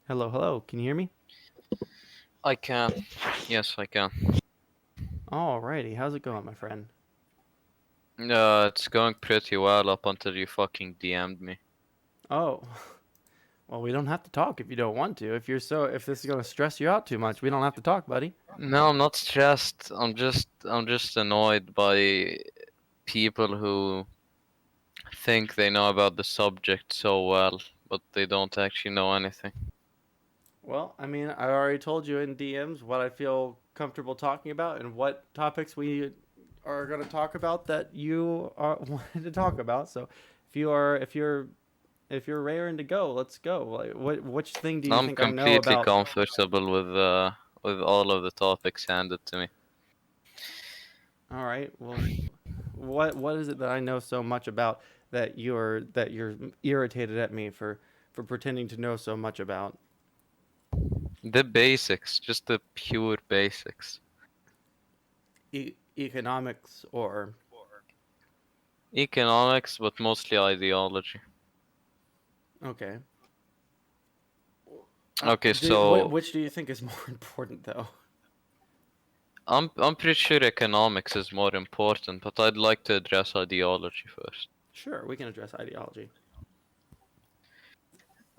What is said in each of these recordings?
Hello, hello. Can you hear me? I can. Yes, I can. Alrighty. How's it going, my friend? It's going pretty well up until you fucking DM'd me. Oh, well, we don't have to talk if you don't want to. If this is gonna stress you out too much, we don't have to talk, buddy. No, I'm not stressed. I'm just annoyed by people who think they know about the subject so well, but they don't actually know anything. Well, I mean, I already told you in DMs what I feel comfortable talking about and what topics we are gonna talk about that you are wanted to talk about. So, if you're raring to go, let's go. Like, which thing do you I'm think I know completely about? comfortable with all of the topics handed to me. All right. Well, what is it that I know so much about that you're irritated at me for pretending to know so much about? The basics, just the pure basics. Economics or Economics, but mostly ideology. okay. Okay, so Which do you think is more important though? I'm pretty sure economics is more important, but I'd like to address ideology first. Sure, we can address ideology.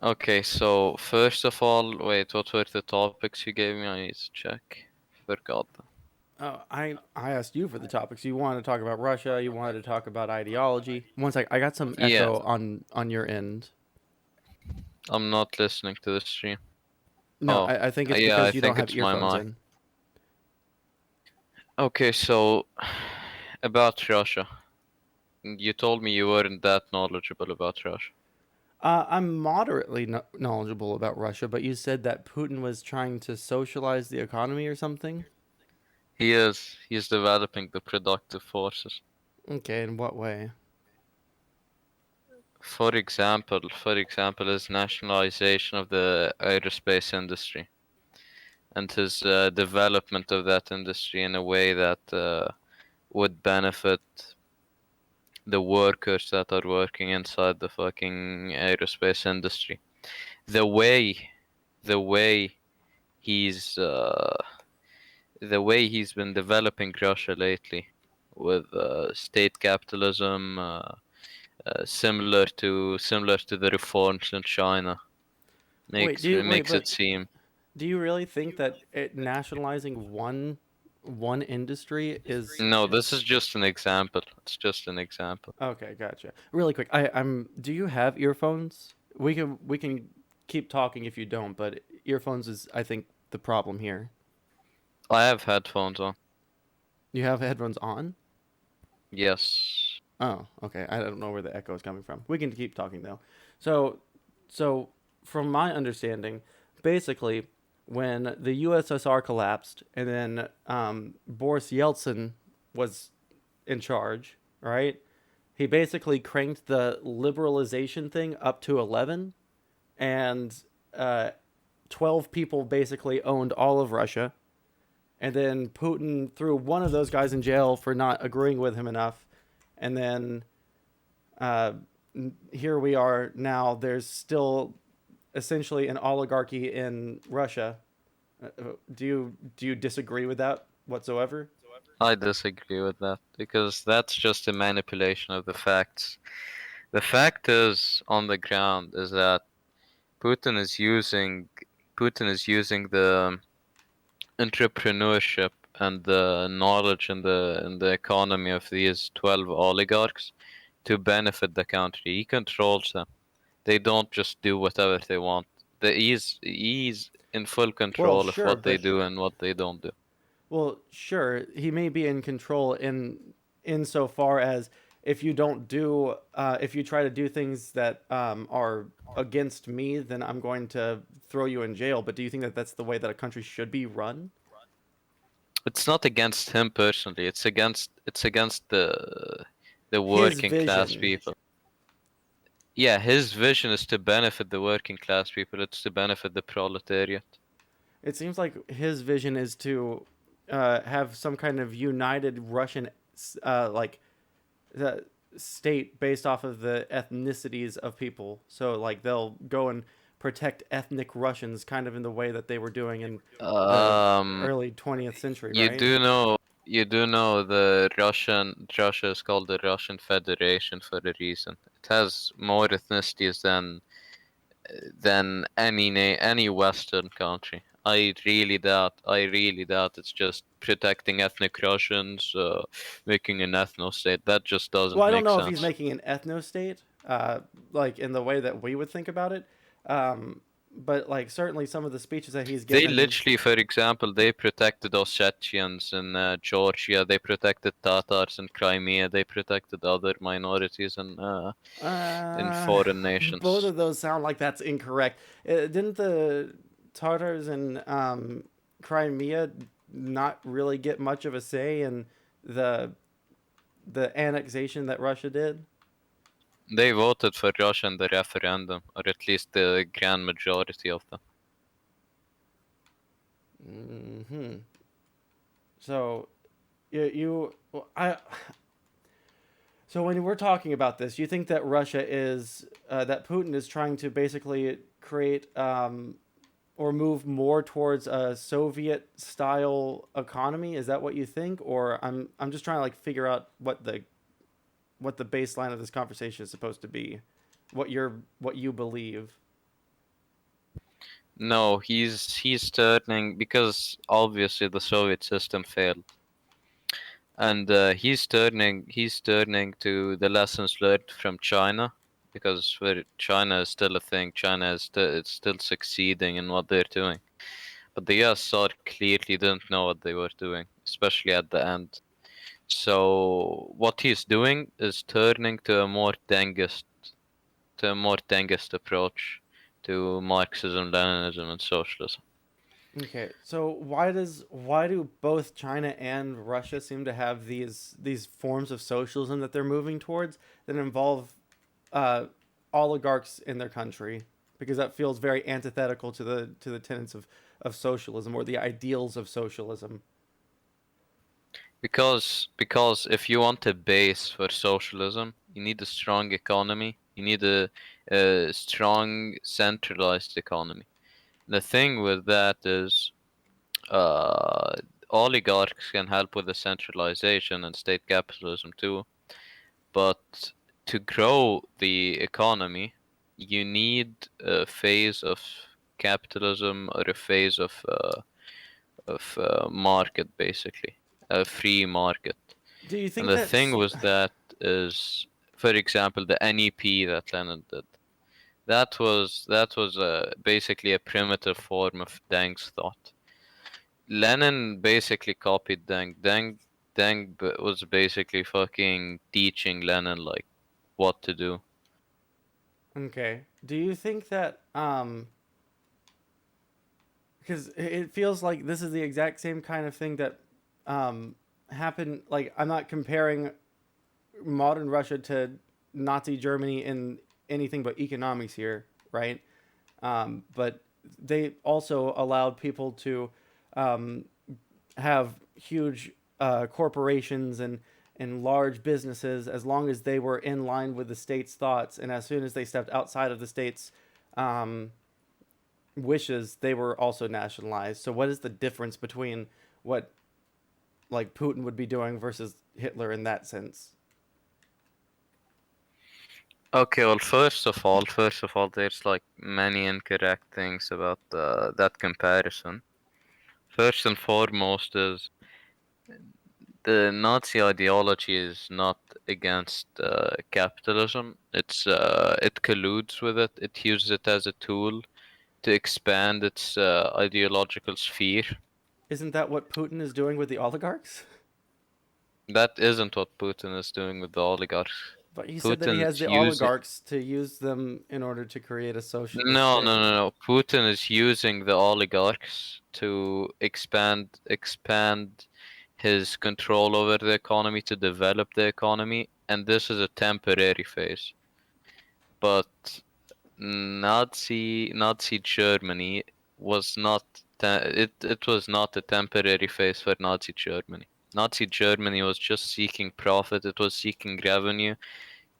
Okay, so first of all, wait, what were the topics you gave me? I need to check. Forgot them. Oh, I asked you for the topics. You wanted to talk about Russia. You wanted to talk about ideology. One sec, I got some Yeah, echo on your end. I'm not listening to the stream. No, Oh, I think it's yeah, I because you don't think have it's my earphones mic. in. Okay, so about Russia. You told me you weren't that knowledgeable about Russia. I'm moderately knowledgeable about Russia, but you said that Putin was trying to socialize the economy or something. He's developing the productive forces. Okay, in what way? For example, his nationalization of the aerospace industry and his development of that industry in a way that would benefit the workers that are working inside the fucking aerospace industry. The way, the way he's the way he's been developing Russia lately with state capitalism, similar to the reforms in China, makes But it seem. do you really think that nationalizing one industry is No, this is just an example. It's just an example. okay? Gotcha. Really quick, I'm. Do you have earphones? We can keep talking if you don't, but earphones is I think the problem here. I have headphones on. You have headphones on? Yes. Oh, okay. I don't know where the echo is coming from. We can keep talking though. So, so from my understanding, basically, when the USSR collapsed and then Boris Yeltsin was in charge, right? He basically cranked the liberalization thing up to 11, and uh, 12 people basically owned all of Russia. And then Putin threw one of those guys in jail for not agreeing with him enough, and then uh, here we are now. There's still essentially an oligarchy in Russia. Do you disagree with that whatsoever? I disagree with that because that's just a manipulation of the facts. The fact is on the ground is that Putin is using Putin is using the entrepreneurship and the knowledge in the economy of these 12 oligarchs to benefit the country. He controls them. They don't just do whatever they want. He's in full Well, control of sure, what they but do and what they don't do. well, sure, he may be in control in insofar as if you try to do things that are against me, then I'm going to throw you in jail. But do you think that that's the way that a country should be run? It's not against him personally. It's against the His working class vision. people. Yeah, his vision is to benefit the working class people. It's to benefit the proletariat. It seems like his vision is to have some kind of united Russian like the state based off of the ethnicities of people. So like they'll go and protect ethnic Russians, kind of in the way that they were doing in the Um, early 20th century, you right? do know, you do know Russia is called the Russian Federation for a reason. It has more ethnicities than any Western country. I really doubt it's just protecting ethnic Russians, making an ethno state. That just Well, doesn't I don't make know if he's sense. making an ethno state, like in the way that we would think about it. Um, but like certainly some of the speeches that he's They given. literally, for example, they protected Ossetians in Georgia. They protected Tatars in Crimea. They protected other minorities in foreign Both nations. of those sound like that's incorrect. Didn't the Tartars in Crimea not really get much of a say in the the annexation that Russia did? They voted for Russia in the referendum, or at least the grand majority of them. Hmm. So you I so when we're talking about this, you think that Russia is that Putin is trying to basically create or move more towards a Soviet style economy? Is that what you think, or I'm just trying to like figure out what the baseline of this conversation is supposed to be, what you believe. No, he's turning because obviously the Soviet system failed, and he's turning to the lessons learned from China, because where China is still a thing, China is it's still succeeding in what they're doing. But the USSR clearly didn't know what they were doing, especially at the end. So what he's doing is turning to a more Dengist approach to Marxism, Leninism, and socialism. Okay, so why do both China and Russia seem to have these forms of socialism that they're moving towards that involve uh, oligarchs in their country? Because that feels very antithetical to the tenets of socialism or the ideals of socialism. Because if you want a base for socialism, you need a strong economy. You need a strong centralized economy. The thing with that is, uh, oligarchs can help with the centralization and state capitalism too. But to grow the economy, you need a phase of capitalism or a phase of market, basically, a free market. Do you And think the that thing with that is, for example, the NEP that Lenin did. That was basically a primitive form of Deng's thought. Lenin basically copied Deng. Deng was basically fucking teaching Lenin like what to do. okay? Do you think that because it feels like this is the exact same kind of thing that um happened, like I'm not comparing modern Russia to Nazi Germany in anything but economics here, right? But they also allowed people to um, have huge corporations and large businesses as long as they were in line with the state's thoughts. And as soon as they stepped outside of the state's um, wishes, they were also nationalized. So, what is the difference between what like Putin would be doing versus Hitler in that sense? Okay, well, first of all, there's like many incorrect things about that comparison. First and foremost is the Nazi ideology is not against capitalism. It colludes with it. It uses it as a tool to expand its ideological sphere. Isn't that what Putin is doing with the oligarchs? That isn't what Putin is doing with the oligarchs. But he said that he has Putin's the using oligarchs to use them in order to create a socialist no, no, state. no, no. Putin is using the oligarchs to expand his control over the economy, to develop the economy, and this is a temporary phase. But Nazi Germany was not it was not a temporary phase for Nazi Germany. Nazi Germany was just seeking profit. It was seeking revenue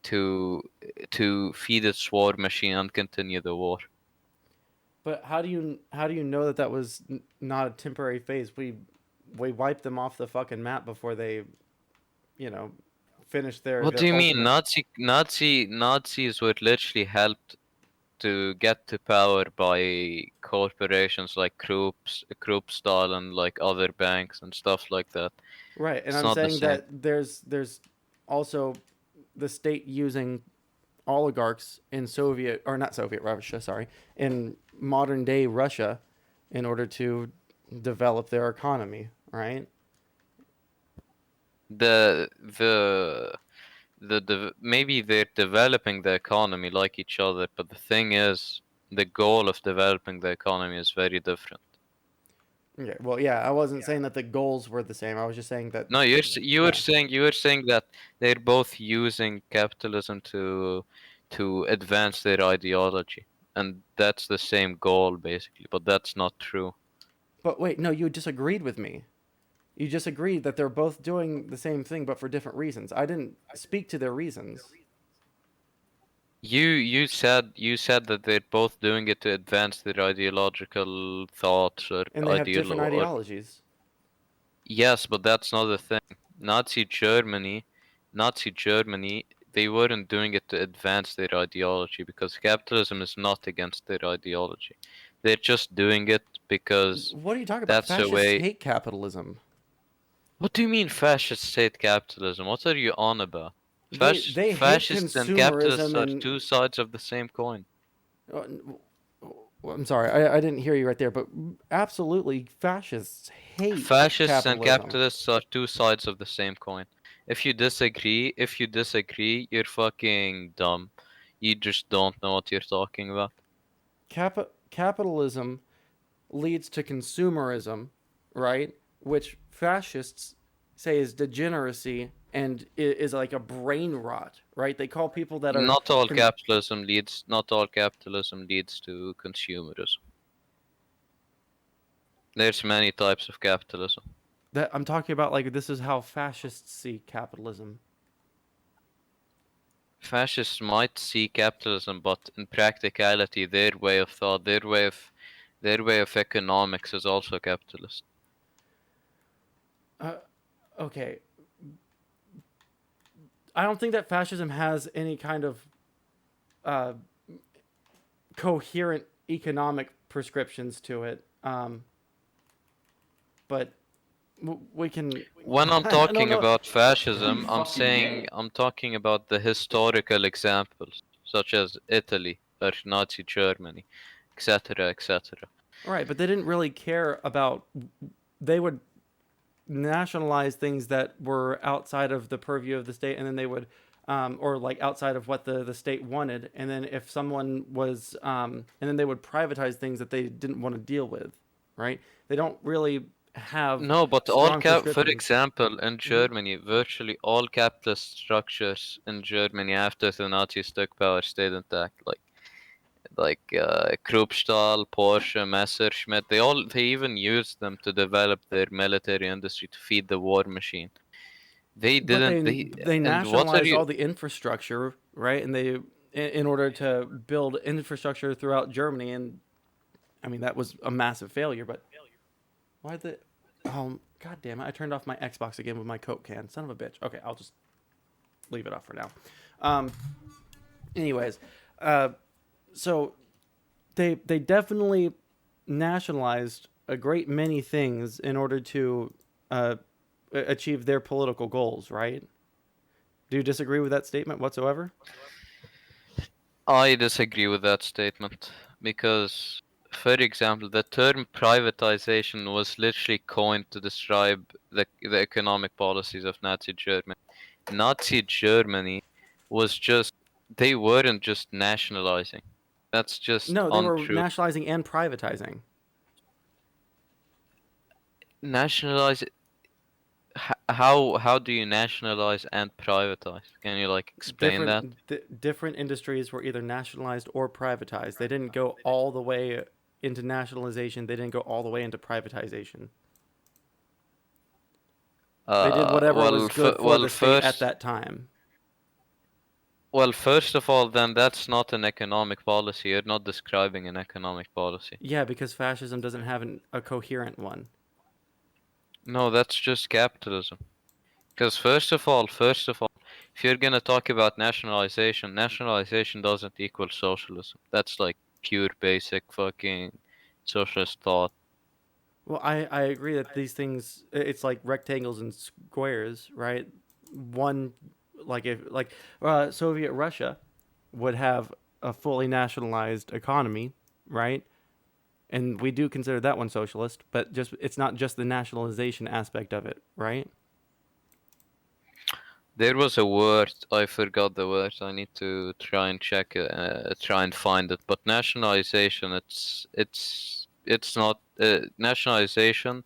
to to feed its war machine and continue the war. But how do you know that that was not a temporary phase? We wiped them off the fucking map before they, you know, finished What do you mean? ultimate. Nazis were literally helped to get to power by corporations like Kruppstahl and like other banks and stuff like that. Right, and It's I'm not the saying same. that there's also the state using oligarchs in Soviet or not Soviet Russia, sorry, in modern day Russia in order to develop their economy, right? The the maybe they're developing the economy like each other, but the thing is, the goal of developing the economy is very different. Yeah, well, yeah, I wasn't saying that the goals were the same. I was just saying that, No, you were yeah. saying that they're both using capitalism to advance their ideology, and that's the same goal basically. But that's not true. But wait, no, you disagreed with me. You just agreed that they're both doing the same thing, but for different reasons. I didn't speak to their reasons, You said that they're both doing it to advance their ideological thoughts or and they have different ideologies. yes, but that's not the thing. Nazi Germany, Nazi Germany, they weren't doing it to advance their ideology because capitalism is not against their ideology. They're just doing it because What are you talking about? that's a Fascists way. hate capitalism. What do you mean fascist state capitalism? What are you on about? They hate Fascists and capitalists consumerism are and two sides of the same coin. uh, I'm sorry, I didn't hear you right there, but absolutely, fascists hate Fascists and capitalism. capitalists are two sides of the same coin. If you disagree, you're fucking dumb. You just don't know what you're talking about. Capitalism leads to consumerism, right? Which fascists say is degeneracy and is like a brain rot, right? They call people that are Not all capitalism leads to consumerism. There's many types of capitalism. that I'm talking about like this is how fascists see capitalism. Fascists might see capitalism, but in practicality, their way of thought, their way of economics is also capitalist. Uh, okay, I don't think that fascism has any kind of uh, coherent economic prescriptions to it. But we can. When I'm I don't talking know. about Are you fascism, fucking gay? I'm talking about the historical examples, such as Italy or Nazi Germany, etc., etc. All right, but they didn't really care about. They would nationalize things that were outside of the purview of the state, and then they would, or like outside of what the state wanted, and then if someone was, and then they would privatize things that they didn't want to deal with, right? They don't really have No, but strong for prescriptions. example, in Hmm. Germany, virtually all capitalist structures in Germany after the Nazis took power stayed intact. Like Kruppstahl, Porsche, Messerschmitt. They even used them to develop their military industry to feed the war machine. They But didn't. They they and what are nationalized you? all the infrastructure, right? And they in order to build infrastructure throughout Germany, and I mean that was a massive failure. But why the god damn it! I turned off my Xbox again with my Coke can. Son of a bitch. Okay, I'll just leave it off for now. Um, anyways, uh, so they definitely nationalized a great many things in order to achieve their political goals, right? Do you disagree with that statement whatsoever? I disagree with that statement because, for example, the term privatization was literally coined to describe the economic policies of Nazi Germany. Nazi Germany was just, they weren't just nationalizing. That's just No, they were untrue. nationalizing and privatizing. Nationalize, how do you nationalize and privatize? Can you like explain that? Different industries were either nationalized or privatized. They didn't go all the way into nationalization. They didn't go all the way into privatization. They did whatever Well, was good for well, the state at first, that time. Well, first of all, then that's not an economic policy. You're not describing an economic policy. Yeah, because fascism doesn't have a coherent one. No, that's just capitalism. Because first of all, if you're gonna talk about nationalization, nationalization doesn't equal socialism. That's like pure basic fucking socialist thought. Well, I agree that these things, it's like rectangles and squares, right? One, like if like Soviet Russia would have a fully nationalized economy, right? And we do consider that one socialist, but just it's not just the nationalization aspect of it, right? There was a word, I forgot the word. I need to try and check it, try and find it. But nationalization, it's not nationalization.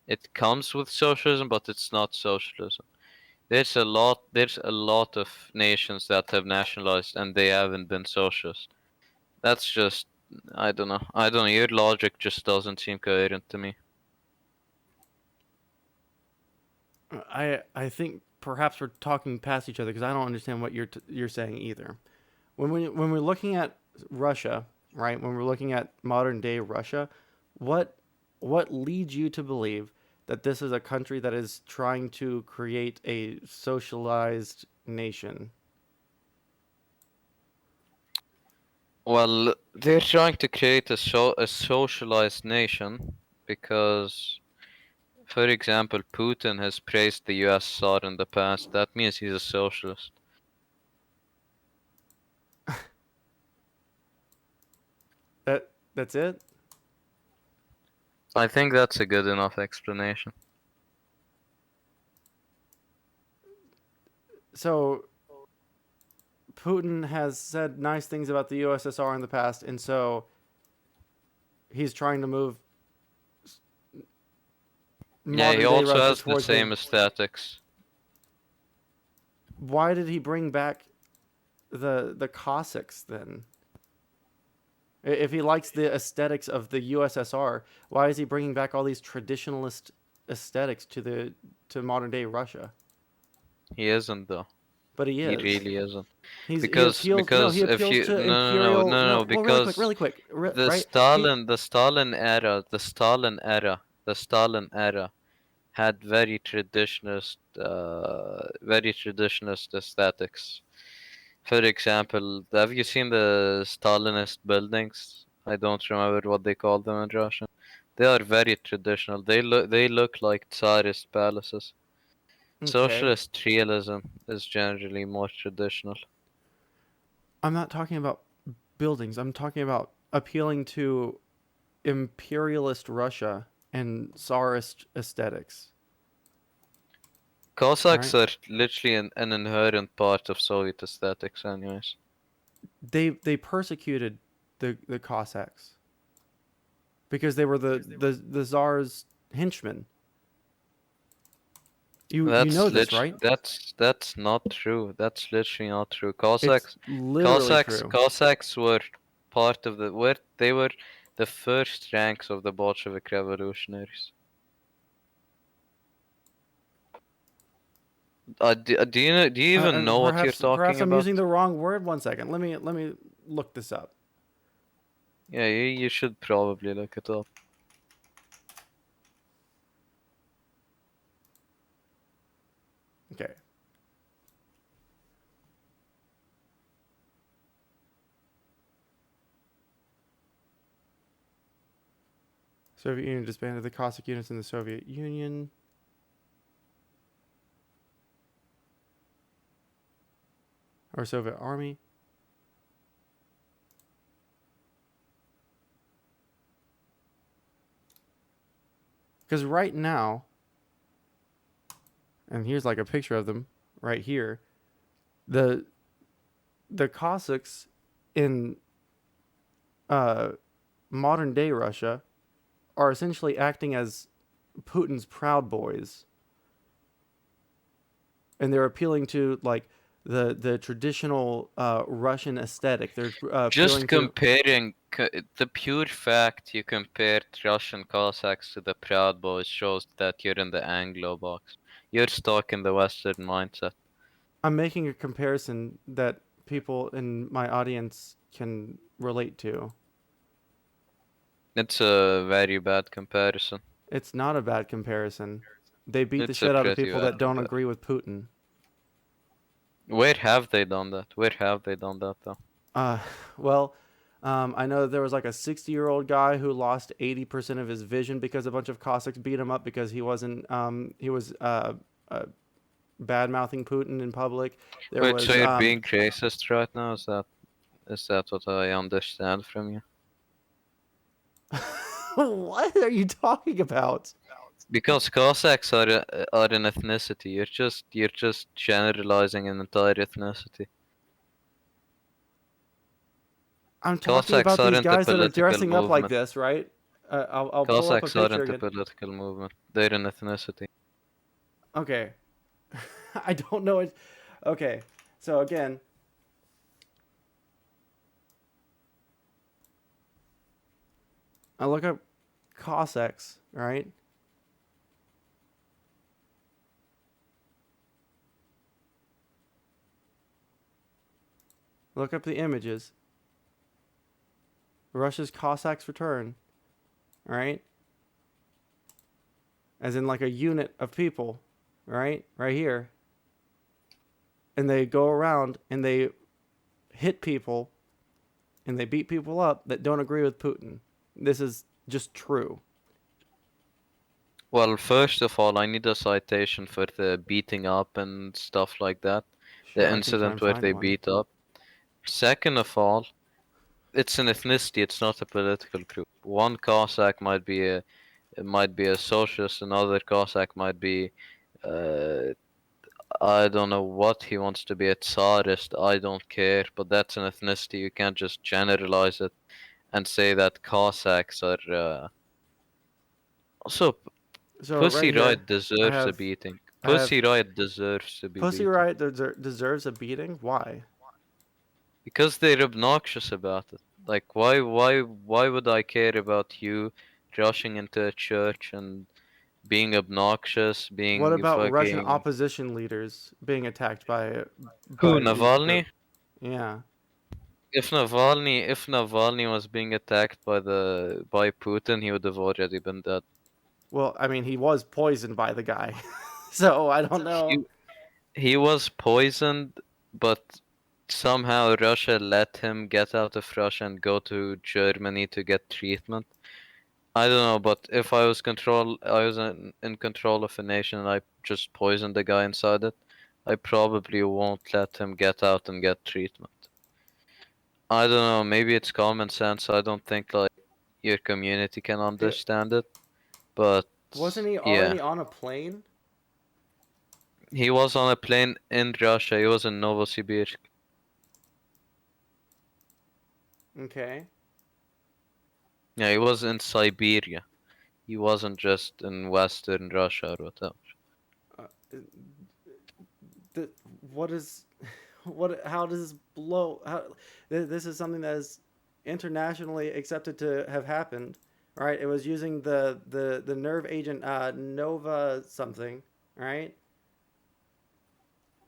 It comes with socialism, but it's not socialism. There's a lot of nations that have nationalized and they haven't been socialist. That's just, I don't know. I don't know. Your logic just doesn't seem coherent to me. I think perhaps we're talking past each other because I don't understand what you're saying either. When we're looking at Russia, right? When we're looking at modern day Russia, what what leads you to believe that this is a country that is trying to create a socialized nation? Well, they're trying to create a socialized nation because, for example, Putin has praised the USSR in the past. That means he's a socialist. That's it. I think that's a good enough explanation. So Putin has said nice things about the USSR in the past, and so he's trying to move Yeah, he modern day also Russia has the towards the. same aesthetics. Why did he bring back the Cossacks then? If he likes the aesthetics of the USSR, why is he bringing back all these traditionalist aesthetics to modern day Russia? He isn't though. But he He is. really isn't. He Because appeals. No, he because if appeals you to no no no imperial. no No, no well, because really quick, the right? He. Stalin the Stalin era the Stalin era the Stalin era had very traditionalist aesthetics. For example, have you seen the Stalinist buildings? I don't remember what they call them in Russian. They are very traditional. They look like Tsarist palaces. Okay, Socialist realism is generally more traditional. I'm not talking about buildings. I'm talking about appealing to imperialist Russia and Tsarist aesthetics. Cossacks Right? are literally an inherent part of Soviet aesthetics, anyways. They persecuted the Cossacks because they were the Tsar's henchmen. You know this, right? That's not true. That's literally not true. It's Cossacks, literally Cossacks, true. Cossacks were part of they were the first ranks of the Bolshevik revolutionaries. Do you even And know what you're perhaps talking I'm using about? the wrong word. One second. Let me look this up. Yeah, you should probably look it up. Okay. Soviet Union disbanded the Cossack units in the Soviet Union. Or Soviet Army. Because right now, and here's like a picture of them right here, the the Cossacks in uh, modern day Russia are essentially acting as Putin's proud boys, and they're appealing to like the traditional Russian aesthetic. They're Just appealing to. comparing the pure fact you compared Russian Cossacks to the Proud Boys shows that you're in the Anglo box. You're stuck in the Western mindset. I'm making a comparison that people in my audience can relate to. It's a very bad comparison. It's not a bad comparison. They beat the It's a shit out of pretty people bad that don't comparison. agree with Putin. Where have they done that? Where have they done that though? Uh, well, I know that there was like a 60-year-old guy who lost 80% of his vision because a bunch of Cossacks beat him up because he was bad mouthing Putin in public. There Wait, so was you're being racist right now? Is that what I understand from you? what are you talking about? Because Cossacks are an ethnicity. You're just generalizing an entire ethnicity. I'm talking Cossacks about these aren't a guys that are political dressing up like movement. this, right? I'll pull up a Cossacks picture aren't a again. political movement. They're an ethnicity. Okay, I don't know it. Okay, so again, I look up Cossacks, right? Look up the images. Russia's Cossacks return, right? As in like a unit of people, right? Right here. And they go around and they hit people and they beat people up that don't agree with Putin. This is just true. Well, first of all, I need a citation for the beating up and stuff like that. The Sure, I can try incident and where find they one. beat up. Second of all, it's an ethnicity, it's not a political group. One Cossack might be a socialist, another Cossack might be uh, I don't know what he wants to be, a Tsarist, I don't care, but that's an ethnicity. You can't just generalize it and say that Cossacks are also So right Pussy here, Riot deserves a beating. I have Pussy Riot deserves to be Pussy beaten Riot deserves a beating. Why? because they're obnoxious about it. Like why would I care about you rushing into a church and being obnoxious, What being about Russian fucking opposition leaders being attacked who, by these Navalny? group? Yeah. If Navalny was being attacked by Putin, he would have already been dead. Well, I mean, he was poisoned by the guy, so I don't know. He he was poisoned, but somehow Russia let him get out of Russia and go to Germany to get treatment. I don't know, but if I was in control of a nation and I just poisoned the guy inside it, I probably won't let him get out and get treatment. I don't know, maybe it's common sense. I don't think like your community can It, understand it, but wasn't he yeah. already on a plane? He was on a plane in Russia. He was in Novosibirsk. Okay. Yeah, he was in Siberia. He wasn't just in Western Russia or whatever. Uh, the, what is what? How does this blow? How this is something that is internationally accepted to have happened, right? It was using the nerve agent Nova something, right?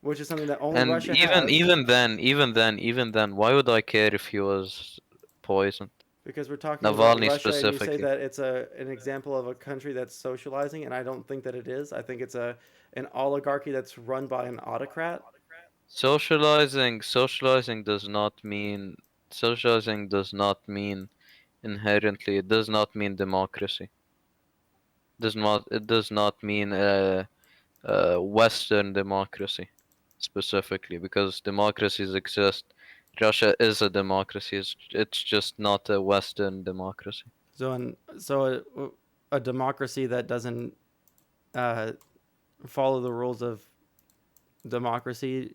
Which is something that only And Russia even has. even then, why would I care if he was poisoned? Because we're talking about Navalny Russia and you say specifically. that it's an example of a country that's socializing, and I don't think that it is. I think it's an oligarchy that's run by an autocrat. Socializing does not mean inherently. It does not mean democracy. It does not mean Western democracy specifically because democracies exist. Russia is a democracy. It's just not a Western democracy. A democracy that doesn't uh, follow the rules of democracy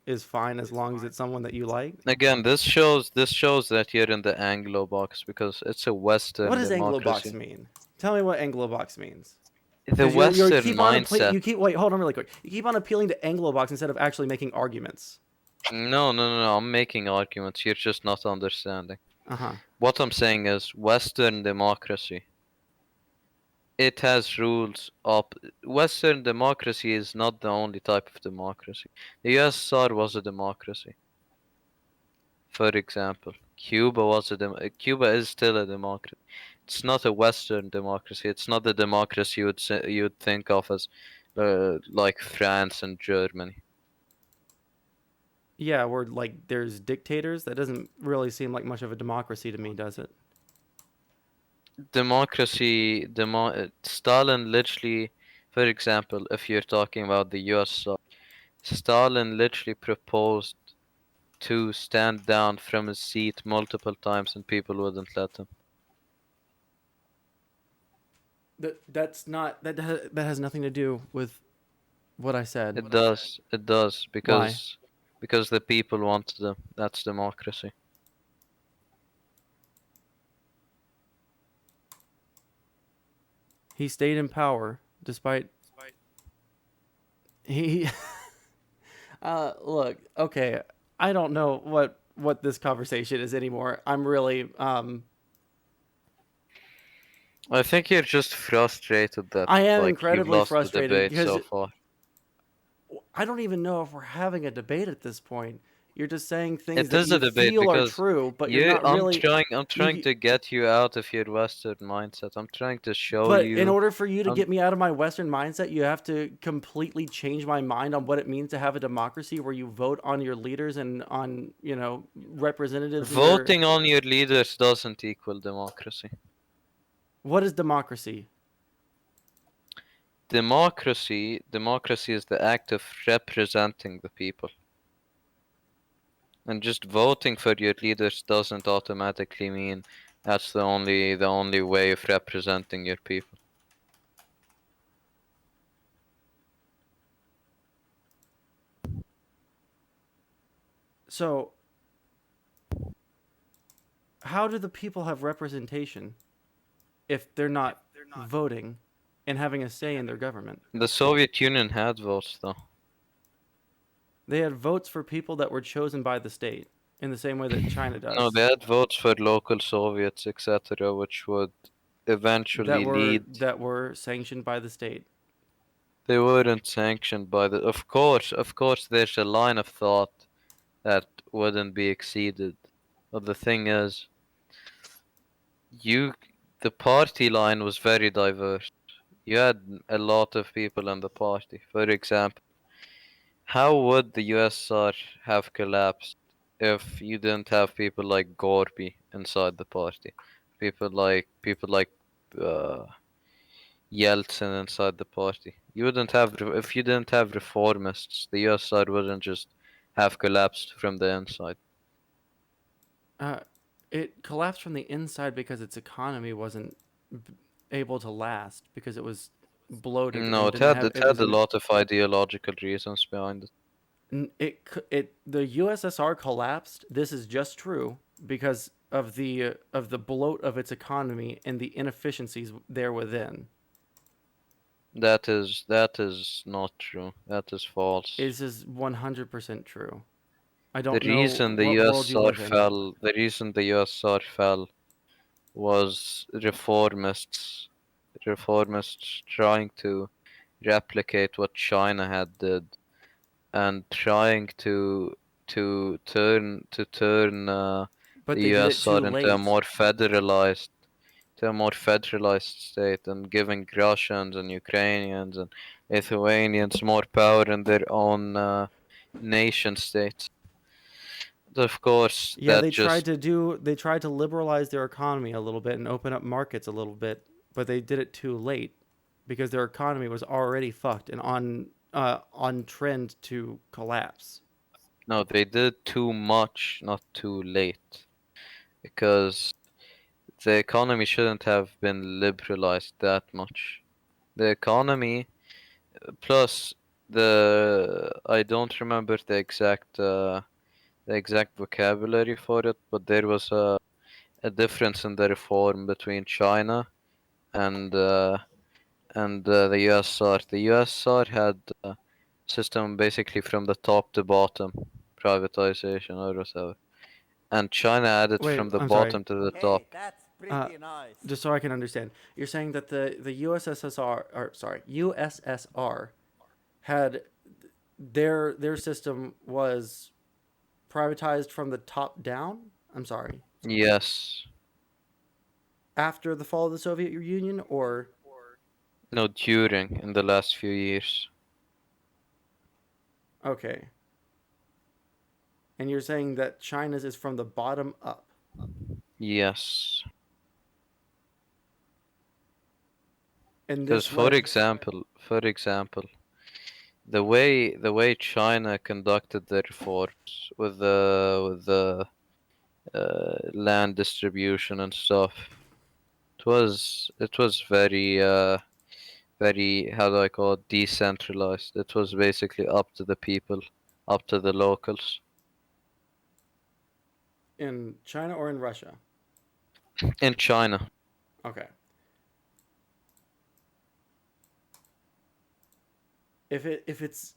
is fine as long as it's someone that you like. Again, this shows that you're in the Anglo box because it's a What Western does Anglobox democracy. mean? Tell me what Anglobox means. The Because you Western keep on mindset. you keep wait hold on really quick. You keep on appealing to Anglobox instead of actually making arguments. No, no, no, no. I'm making arguments. You're just not understanding. Uh huh. What I'm saying is Western democracy. It has rules up. Western democracy is not the only type of democracy. The USSR was a democracy. For example, Cuba is still a democracy. It's not a Western democracy. It's not the democracy you'd think of as like France and Germany. Yeah, where like there's dictators. That doesn't really seem like much of a democracy to me, does it? Stalin literally, for example, if you're talking about the USSR, Stalin literally proposed to stand down from his seat multiple times and people wouldn't let him. That's not that has nothing to do with what I said. It does, Why? because the people wanted them. That's democracy. He stayed in power despite he. Look, okay. I don't know what this conversation is anymore. I'm really I think you're just frustrated that I am like you've incredibly lost the frustrated debate because so far. I don't even know if we're having a debate at this point. You're just saying things It that is a you debate feel are because true, but you're you not really I'm you trying to get you out of your Western mindset. I'm trying to show but in you order for you to I'm get me out of my Western mindset, you have to completely change my mind on what it means to have a democracy where you vote on your leaders and on, representatives in your. voting on your leaders doesn't equal democracy. What is democracy? Democracy is the act of representing the people. And just voting for your leaders doesn't automatically mean that's the only way of representing your people. So, how do the people have representation if they're not voting and having a say in their government? The Soviet Union had votes though. They had votes for people that were chosen by the state in the same way that China No, they does. had votes for local Soviets, etc., which would that eventually were lead. that were sanctioned by the state. They weren't sanctioned by the. Of course, there's a line of thought that wouldn't be exceeded. But the thing is, you, the party line was very diverse. You had a lot of people in the party. For example, how would the USSR have collapsed if you didn't have people like Gorby inside the party? People like uh, Yeltsin inside the party. You wouldn't have if you didn't have reformists. The USSR wouldn't just have collapsed from the inside. Uh, it collapsed from the inside because its economy wasn't able to last because it was bloated No, and it didn't had have it it had was a an lot of ideological reasons behind it. it the USSR collapsed. This is just true because of the bloat of its economy and the inefficiencies there within. That is not true. That is false. This is 100% true. I The don't know reason the what world you USSR live in. fell, the reason the USSR fell was reformists trying to replicate what China had did and trying to turn But the they did it too USSR late. into a more federalized state and giving Russians and Ukrainians and Lithuanians more power in their own nation states. Of course, Yeah, that just they tried to liberalize their economy a little bit and open up markets a little bit, but they did it too late because their economy was already fucked and on trend to collapse. no, they did too much, not too late, because the economy shouldn't have been liberalized that much. The economy plus the I don't remember the exact vocabulary for it, but there was a difference in the reform between China and the USSR. The USSR had a system basically from the top to bottom, privatization or whatever, and China added Wait, from the I'm sorry. bottom to the top. Uh, just so I can understand, you're saying that the USSR or sorry USSR had their system was privatized from the top down? I'm sorry. Yes. After the fall of the Soviet Union, or No, during in the last few years. okay. And you're saying that China's is from the bottom up. Yes. And Because this led for example, the way China conducted their reforms with the land distribution and stuff, it was very, how do I call it, decentralized. It was basically up to the people, up to the locals. in China or in Russia? In China. Okay. If it's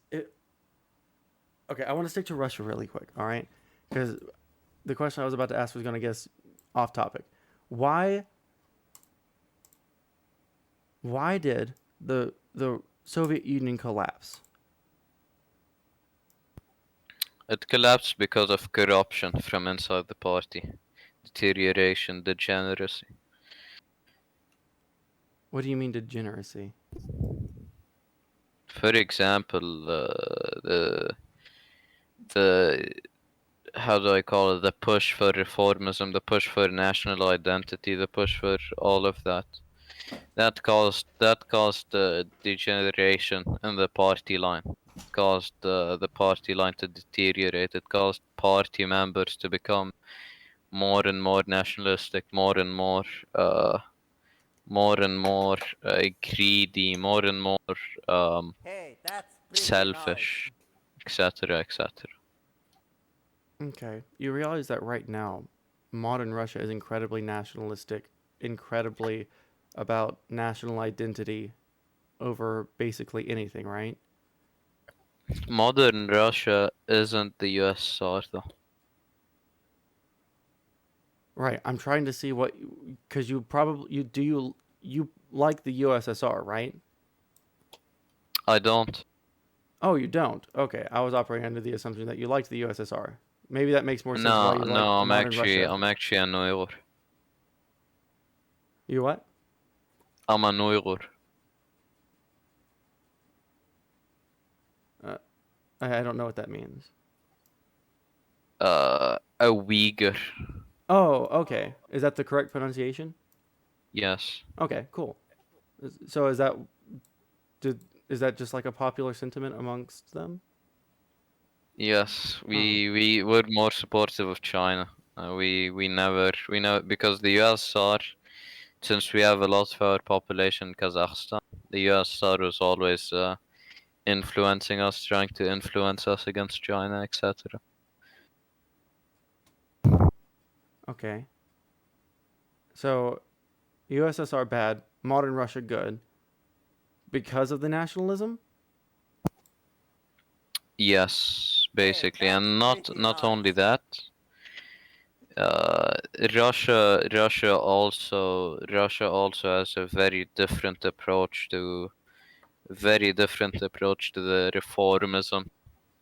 okay, I want to stick to Russia really quick, all right? Because the question I was about to ask was going to get us off topic. Why why did the Soviet Union collapse? It collapsed because of corruption from inside the party, deterioration, degeneracy. What do you mean degeneracy? For example, the how do I call it, the push for reformism, the push for national identity, the push for all of that. That caused degeneration in the party line. It caused the party line to deteriorate. It caused party members to become more and more nationalistic, uh, more and more greedy, more and more um, Hey, that's pretty nice. selfish, etc., etc. Okay. You realize that right now, modern Russia is incredibly nationalistic, incredibly about national identity over basically anything, right? Modern Russia isn't the USSR though. Right. I'm trying to see what, because you like the USSR, right? I don't. Oh, you don't. Okay, I was operating under the assumption that you liked the USSR. Maybe that makes more sense why No, you like no, I'm modern actually Russia. I'm actually an Uyghur. You what? I'm an Uyghur. Uh, I don't know what that means. A Uyghur. Oh, okay. Is that the correct pronunciation? Yes. Okay, cool. So did is that just like a popular sentiment amongst them? Yes, Oh, we were more supportive of China. We never because the USSR, since we have a lot of our population in Kazakhstan, the USSR was always influencing us, trying to influence us against China, etc. okay. So USSR bad, modern Russia good because of the nationalism? Yes, Hey, basically, that's and not pretty not only nice. that. Uh, Russia also has a very different approach to the reformism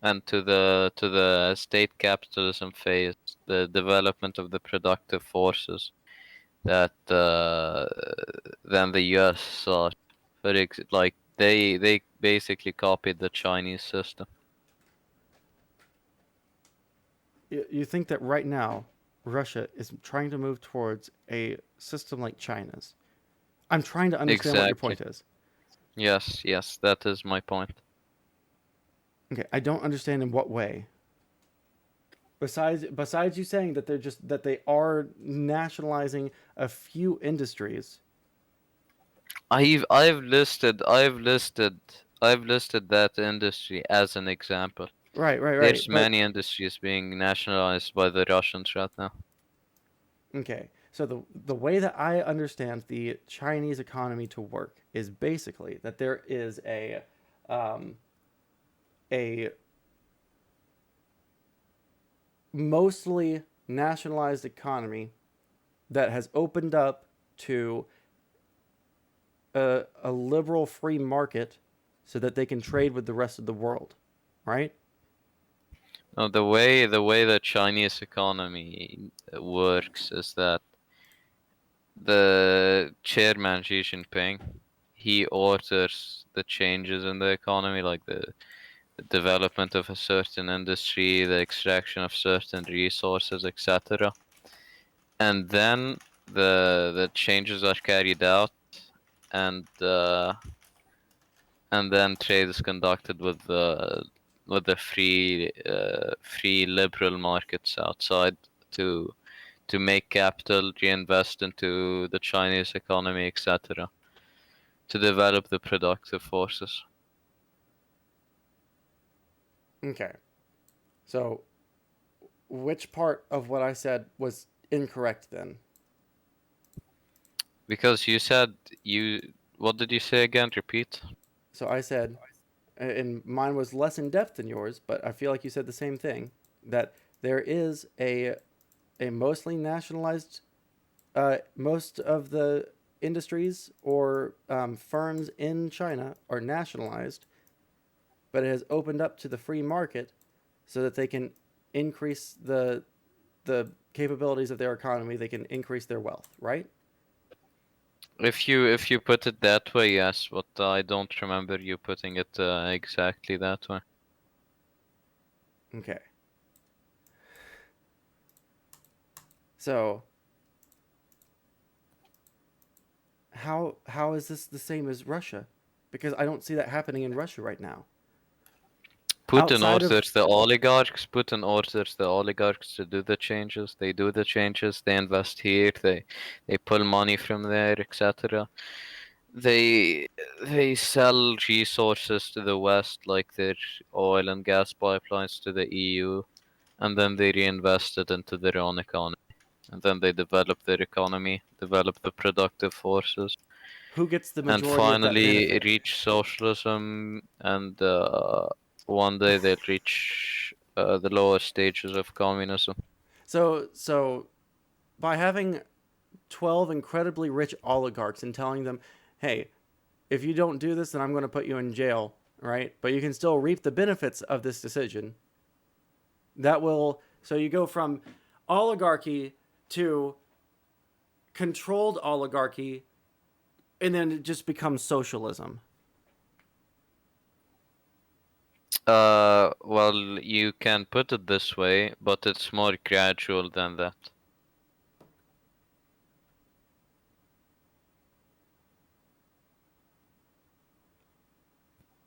and to the state capitalism phase, the development of the productive forces that than the USSR. Like they basically copied the Chinese system. You think that right now Russia is trying to move towards a system like China's? I'm trying to understand what your Exactly. point is. Yes, yes, that is my point. Okay, I don't understand in what way. Besides you saying that they are nationalizing a few industries. I've listed that industry as an example. Right, right, right. There's But many industries being nationalized by the Russians right now. okay. So the way that I understand the Chinese economy to work is basically that there is um, a mostly nationalized economy that has opened up to a liberal free market so that they can trade with the rest of the world, right? No, the way the Chinese economy works is that the chairman Xi Jinping, he orders the changes in the economy, like the development of a certain industry, the extraction of certain resources, etc. And then the changes are carried out, and then trade is conducted with the free liberal markets outside to make capital reinvest into the Chinese economy, etc., to develop the productive forces. Okay. So, which part of what I said was incorrect then? Because you said what did you say again? Repeat. So I said, and mine was less in depth than yours, but I feel like you said the same thing, that there is a mostly nationalized, most of the industries or firms in China are nationalized, but it has opened up to the free market so that they can increase the capabilities of their economy. They can increase their wealth, right? If you put it that way, yes, but I don't remember you putting it exactly that way. Okay. So how is this the same as Russia? Because I don't see that happening in Russia right now. Putin Outside of orders the oligarchs. Putin orders the oligarchs to do the changes. They do the changes. They invest here. They pull money from there, etc. They they sell resources to the West, like their oil and gas pipelines to the EU, and then they reinvest it into their own economy. And then they develop their economy, develop the productive forces, who gets the and majority of that finally benefit? reach socialism. And one day they'll reach the lower stages of communism. So by having 12 incredibly rich oligarchs and telling them, "Hey, if you don't do this, then I'm going to put you in jail," right? But you can still reap the benefits of this decision. That will so you go from oligarchy to controlled oligarchy, and then it just becomes socialism. Well, you can put it this way, but it's more gradual than that.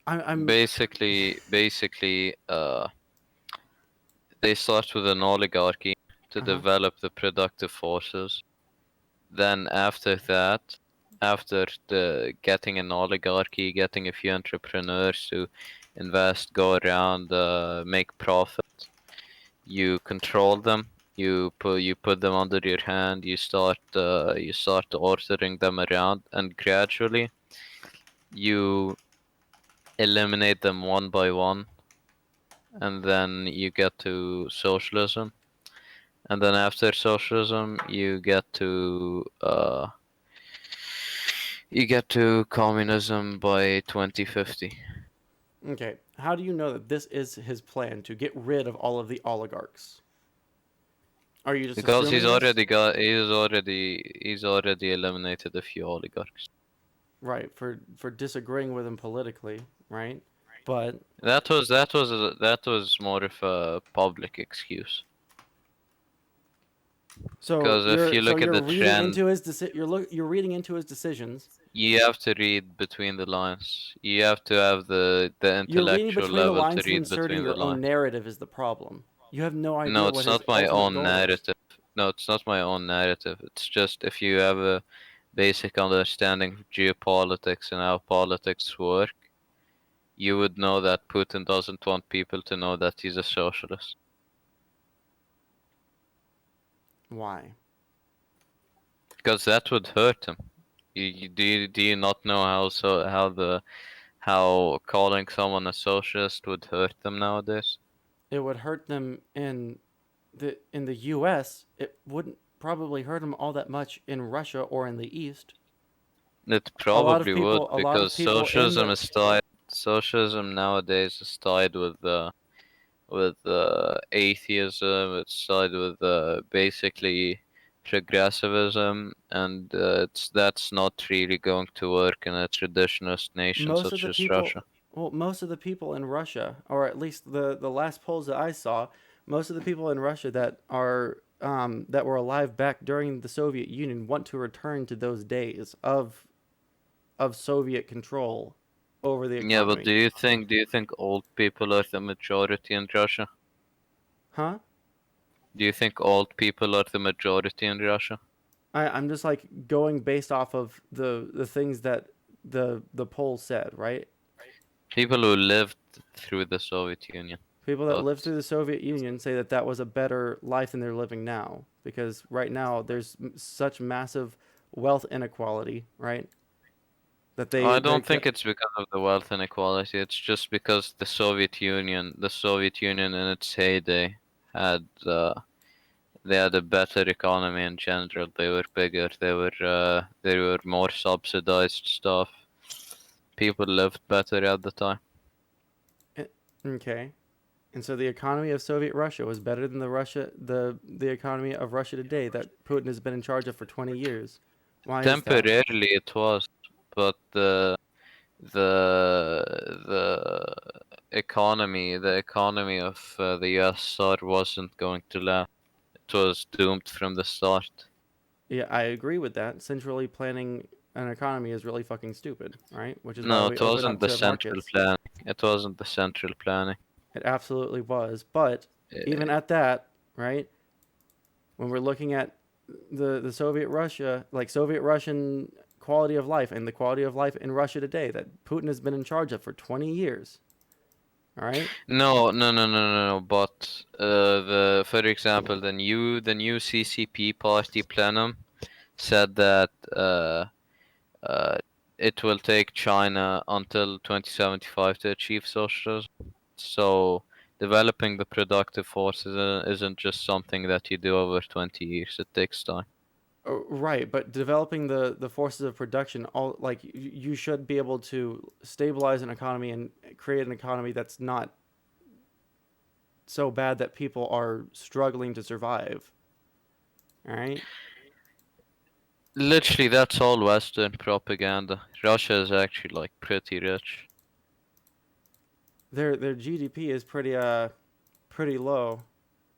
I'm Basically, they start with an oligarchy to uh-huh. develop the productive forces. Then after that, after the getting an oligarchy, getting a few entrepreneurs to invest, go around, make profit, you control them. You put them under your hand. You start ordering them around, and gradually you eliminate them one by one, and then you get to socialism. And then after socialism, you get to communism by 2050. Okay. How do you know that this is his plan to get rid of all of the oligarchs? Are you just Because assuming this? he's already eliminated a few oligarchs. Right, for disagreeing with him politically, right? But That was more of a public excuse. Because if you look at you're the reading trend, into his you're reading into his decisions. you have to read between the lines. You have to have the You're reading intellectual between the level to lines and read inserting between the your own lines. narrative is the problem. You have no idea No, what it's his not my ultimate own goal is. narrative. No, it's not my own narrative. It's just if you have a basic understanding of geopolitics and how politics work, you would know that Putin doesn't want people to know that he's a socialist. Why? Because that would hurt him. Do you not know how calling someone a socialist would hurt them nowadays? It would hurt them in the U.S. It wouldn't probably hurt them all that much in Russia or in the East. It probably would, A lot of because people in the socialism nowadays is tied with with atheism. It sided with basically progressivism, and that's not really going to work in a traditionalist nation Most of such the as people, Russia. well, most of the people in Russia, or at least the last polls that I saw, most of the people in Russia that are that were alive back during the Soviet Union want to return to those days of Soviet control over the Yeah, but economy. do you think old people are the majority in Russia? Huh? Do you think old people are the majority in Russia? I'm just like going based off of the things that the poll said, right? People who lived through the Soviet Union. People that But lived through the Soviet Union say that that was a better life than they're living now because right now there's such massive wealth inequality, right? That I they don't think it's because of the wealth inequality. It's just because the Soviet Union in its heyday had they had a better economy in general. They were bigger. They were more subsidized stuff. People lived better at the time. eh, okay. And so the economy of Soviet Russia was better than the economy of Russia today that Putin has been in charge of for 20 years. Why is that? Temporarily it was, but the the economy of the USSR wasn't going to last. It was doomed from the start. Yeah, I agree with that. Centrally planning an economy is really fucking stupid, right? Which is why No, we it open wasn't up the to central markets. planning. It wasn't the central planning. It absolutely was. But Uh, even at that, right? When we're looking at the Soviet Russia, like Soviet Russian quality of life and the quality of life in Russia today that Putin has been in charge of for 20 years, all right? no. But for example, the new CCP party plenum said that uh, it will take China until 2075 to achieve socialism. So developing the productive forces isn't just something that you do over 20 years. It takes time. Right, but developing the forces of production, all like you should be able to stabilize an economy and create an economy that's not so bad that people are struggling to survive. All right, Literally, that's all Western propaganda. Russia is actually like pretty rich. their GDP is pretty low.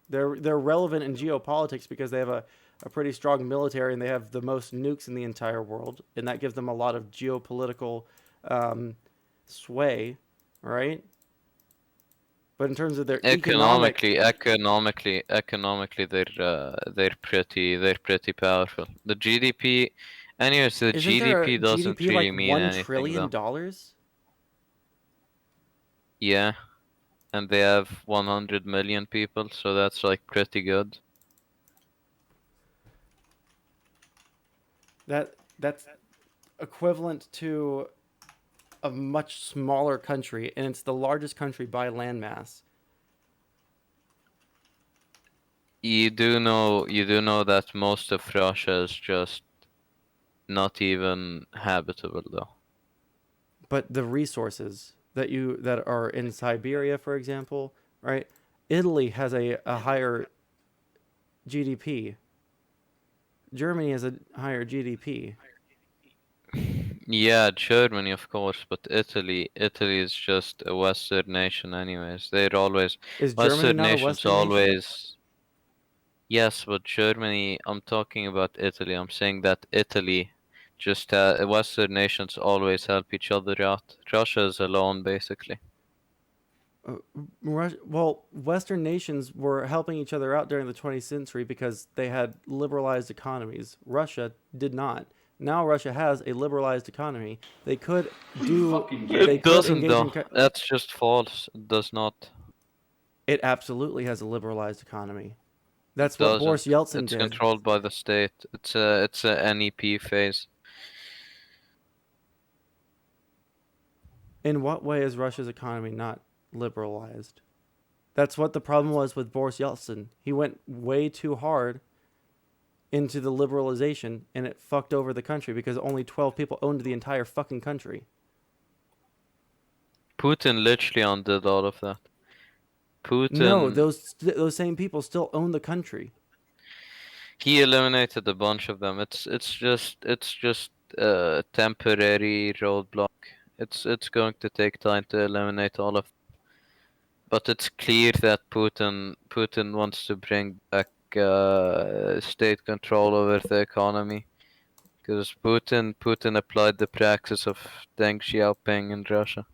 They're relevant in geopolitics because they have a pretty strong military and they have the most nukes in the entire world, and that gives them a lot of geopolitical um, sway, right? But in terms of their economic, Economically, they're pretty powerful. The GDP, anyways, the isn't there a GDP doesn't GDP like really mean $1 anything trillion though. dollars? Yeah, and they have 100 million people, so that's like pretty good. That's equivalent to a much smaller country, and it's the largest country by landmass. You do know that most of Russia is just not even habitable though. But the resources that are in Siberia, for example, right? Italy has a higher GDP. Germany has a higher GDP. Yeah, Germany, of course, but Italy is just a Western nation, anyways. They're always Is Germany Western not a nations Western nation? always. Yes, but Germany. I'm talking about Italy. I'm saying that Italy, just Western nations always help each other out. Russia is alone, basically. Uh, well, Western nations were helping each other out during the 20th century because they had liberalized economies. Russia did not. Now Russia has a liberalized economy. They could do, they It could doesn't engage though. in. That's just false. It does not. It absolutely has a liberalized economy. It That's what Boris doesn't. Yeltsin It's did. controlled by the state. It's a NEP phase. In what way is Russia's economy not liberalized? That's what the problem was with Boris Yeltsin. He went way too hard into the liberalization and it fucked over the country because only 12 people owned the entire fucking country. Putin literally undid all of that. No, Putin, those same people still own the country. he eliminated a bunch of them. It's just a temporary roadblock. It's going to take time to eliminate all of them. But it's clear that Putin wants to bring back state control over the economy. Because Putin applied the praxis of Deng Xiaoping in Russia.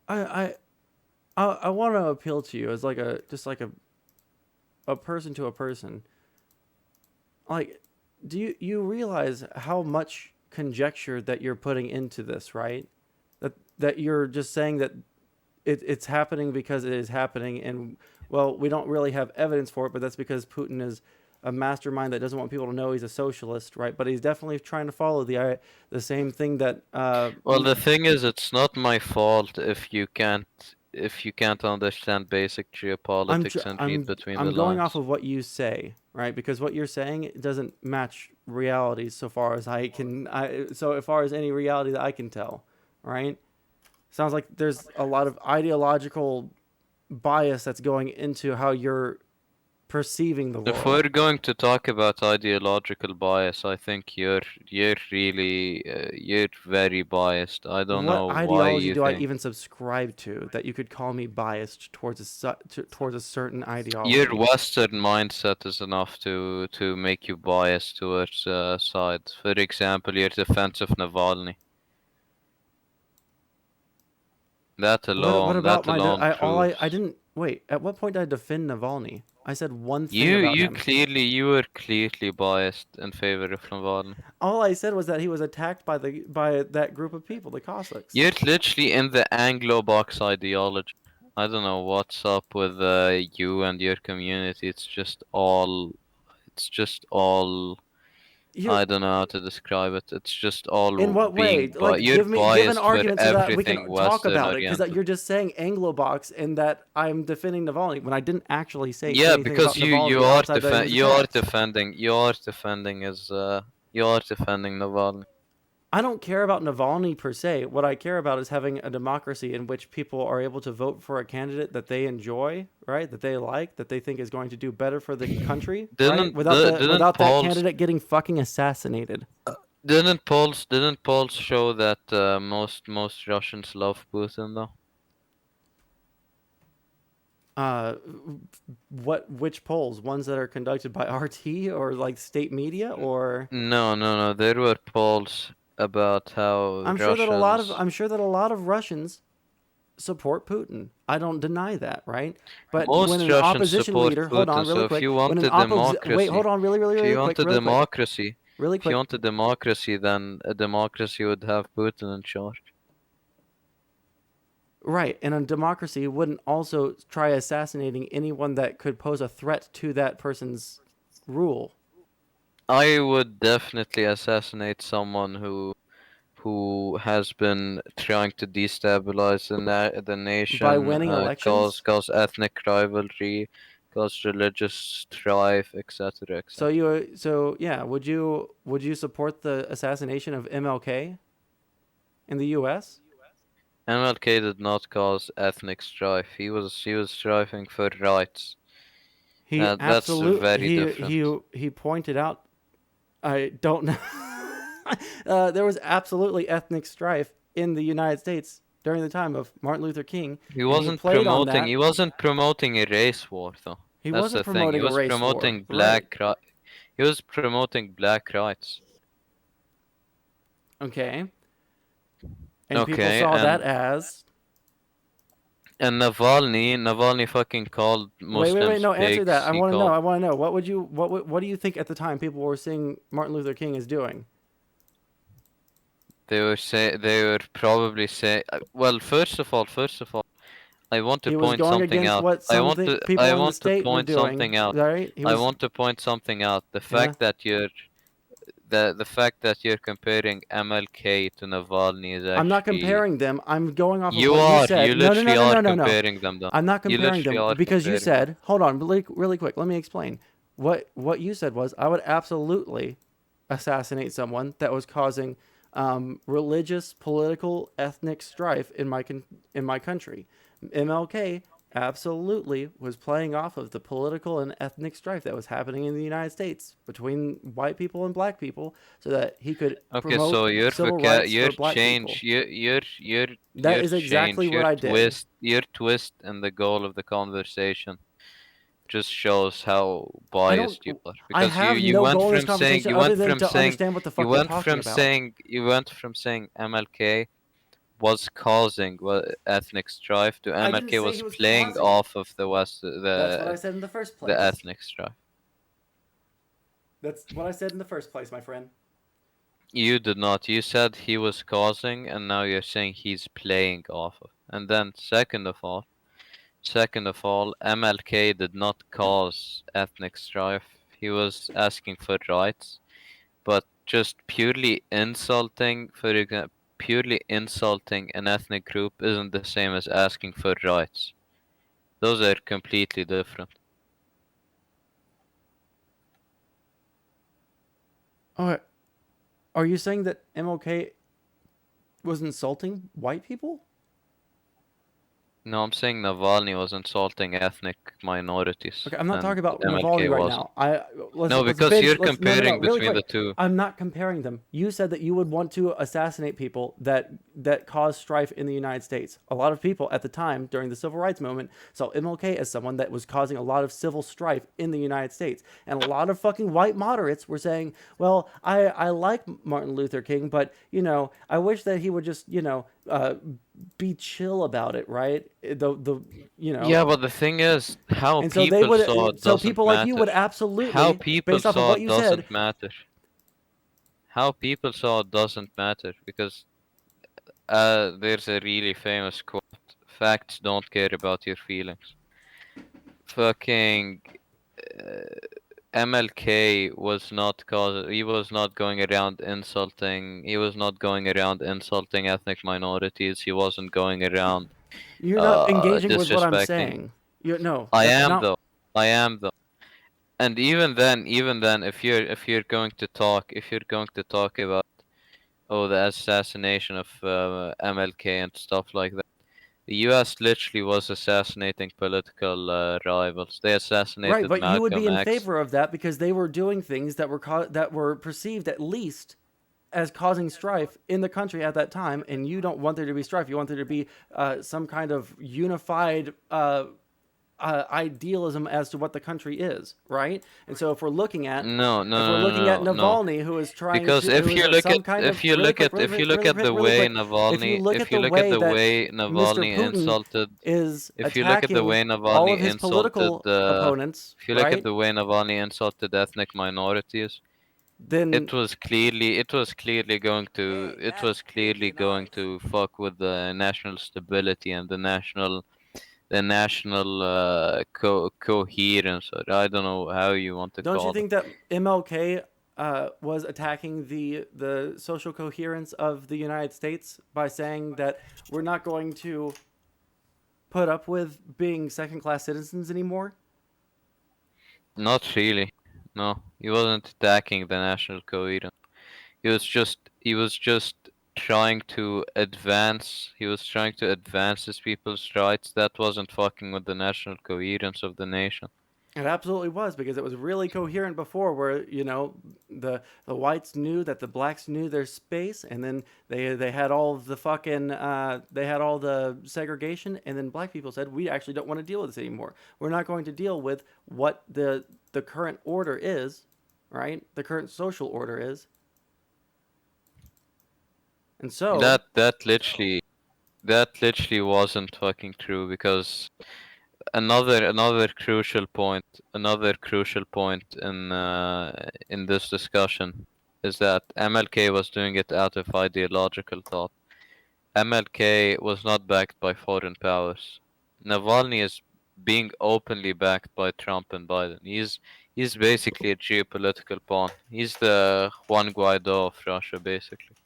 I I want to appeal to you as like a just like a person to a person. Like, do you realize how much conjecture that you're putting into this, right? That you're just saying that it's happening because it is happening, and well, we don't really have evidence for it, but that's because Putin is a mastermind that doesn't want people to know he's a socialist, right? But he's definitely trying to follow the same thing that Well, the thing is, it's not my fault if you can't understand basic geopolitics and read between the I'm going off lines. of what you say, right? Because what you're saying doesn't match reality so far as so as far as any reality that I can tell, right? Sounds like there's a lot of ideological bias that's going into how you're perceiving the If world. we're going to talk about ideological bias, I think you're very biased. I don't What know why ideology you do I think. even subscribe to that you could call me biased towards towards a certain Your ideology? Western mindset is enough to make you biased towards side. For example, your defense of Navalny. That What alone, about that my alone I proves. didn't wait. At what point did I defend Navalny? I said one thing You about you him. clearly you were clearly biased in favor of Navalny. All I said was that he was attacked by that group of people, the Cossacks. You're literally in the Anglo box ideology. I don't know what's up with you and your community. It's just all. You I don't know how to describe it. It's just all in what way? being, but Like you're give an biased for argument so that we can everything talk Western about it because oriented. you're just saying Anglobox and that I'm defending Navalny when I didn't actually say Yeah, anything about because you Navalny you are outside that he defen was you are attacked. defending you are defending his you are defending Navalny. I don't care about Navalny per se. What I care about is having a democracy in which people are able to vote for a candidate that they enjoy, right? That they like, that they think is going to do better for the country, right? Didn't Without that polls candidate getting fucking assassinated. didn't polls show that most Russians love Putin though? Uh, which polls? Ones that are conducted by RT or like state media, or No, no, no. There were polls about how Russians. I'm sure that a lot of Russians support Putin. I don't deny that, right? But when Most an Russians opposition support leader, hold Putin. on So really if quick, you when want an a wait, hold democracy, on if you want a really quick, democracy, really if you quick. want a democracy, then a democracy would have Putin in charge. Right, and a democracy wouldn't also try assassinating anyone that could pose a threat to that person's rule I would definitely assassinate someone who has been trying to destabilize the by nation, winning cause elections. cause ethnic rivalry, cause religious strife, etc., So etc. yeah, would you support the assassination of MLK in the U.S.? MLK did not cause ethnic strife. He was striving for rights. That's very different. He pointed out. I don't know. There was absolutely ethnic strife in the United States during the time of Martin Luther King, He and he wasn't played on promoting. that. He wasn't promoting a race war, though. He That's wasn't the thing. He promoting a was race war, promoting right? He was promoting black rights. Okay, and people Okay, saw that and as Navalny fucking called wait. Muslims No, answer that. pigs. He called. I want to know. What do you think at the time people were seeing Martin Luther King as doing? They were probably say. Well, first of all, I want to He was point going something against out. what I some want to I people in the want to state were point doing, something out. right? He I was, want to point something out. The yeah. fact that you're comparing MLK to Navalny is I'm not actually. comparing them. I'm going off of You what you are. You said. literally are No. comparing them, though. I'm not You comparing literally them are because you comparing them. said, hold on, really quick. Let me explain. What you said was I would absolutely assassinate someone that was causing religious, political, ethnic strife in my country. MLK absolutely was playing off of the political and ethnic strife that was happening in the United States between white people and black people, so that he could Okay, promote so civil rights your for black people. change, That your is exactly change, what I did. your twist in the goal of the conversation just shows how I don't. biased you are. I Because have no goal in this conversation other than to understand what the fuck they're talking about. you went from saying MLK was causing ethnic strife to I didn't MLK say he was was playing causing it. off of the West That's what I said in the first the place. ethnic strife. That's what I said in the first place, my friend. You did not. You said he was causing, and now you're saying he's playing off of. And then second of all, MLK did not cause ethnic strife. He was asking for rights, but just purely insulting an ethnic group isn't the same as asking for rights. Those are completely different. Oh, are you saying that MLK was insulting white people? No, I'm saying Navalny was insulting ethnic minorities, Okay, I'm not and talking about MLK Navalny right wasn't. now. I No, let's because binge. you're Let's no, comparing really between the quick. two. I'm not comparing them. You said that you would want to assassinate people that cause strife in the United States. A lot of people at the time during the civil rights movement saw MLK as someone that was causing a lot of civil strife in the United States, and a lot of fucking white moderates were saying, "Well, I like Martin Luther King, but I wish that he would just be chill about it, right? Yeah, but the thing is, how And so they people saw would, it so doesn't people like you matter. would How absolutely, people based off of saw what it you said, doesn't matter. How people saw it doesn't matter because there's a really famous quote: "Facts don't care about your feelings." Fucking MLK was not cause. He was not going around insulting. He was not going around insulting ethnic minorities. He wasn't going around you're not engaging with what I'm disrespecting. saying. You no, I that's am not. though. I am though. And even then, if you're going to talk about the assassination of MLK and stuff like that, the U.S. literally was assassinating political rivals. They Right, assassinated but you would Malcolm be in X. favor of that because they were doing things that were perceived at least as causing strife in the country at that time, and you don't want there to be strife. You want there to be some kind of unified idealism as to what the country is, right? And so No, no, if we're no, looking at no, no, no. Navalny, who is trying Because to, who is some kind of really quick, if you look at the really way quick, if you look at If you the look at way the that way Mr. Navalny Putin insulted is if you look at the attacking way all of Navalny his insulted political opponents, if you look at right? the way Navalny insulted ethnic minorities, Then Hey, it that's was clearly pretty going nice. to fuck with the national stability and the national coherence, or I don't know how you want to don't you call it. think that MLK was attacking the social coherence of the United States by saying that we're not going to put up with being second class citizens anymore? Not really. No, he wasn't attacking the national coherence. He was just trying to advance. He was trying to advance his people's rights. That wasn't fucking with the national coherence of the nation. It absolutely was, because it was really coherent before, where the whites knew that the blacks knew their space, and then they had all the fucking they had all the segregation, and then black people said, we actually don't want to deal with this anymore. We're not going to deal with what the current order is, right? The current social order is, and so That that literally that literally wasn't fucking true because another crucial point in this discussion is that MLK was doing it out of ideological thought. MLK was not backed by foreign powers. Navalny is being openly backed by Trump and Biden. He's basically a geopolitical pawn. He's the Juan Guaido of Russia, basically.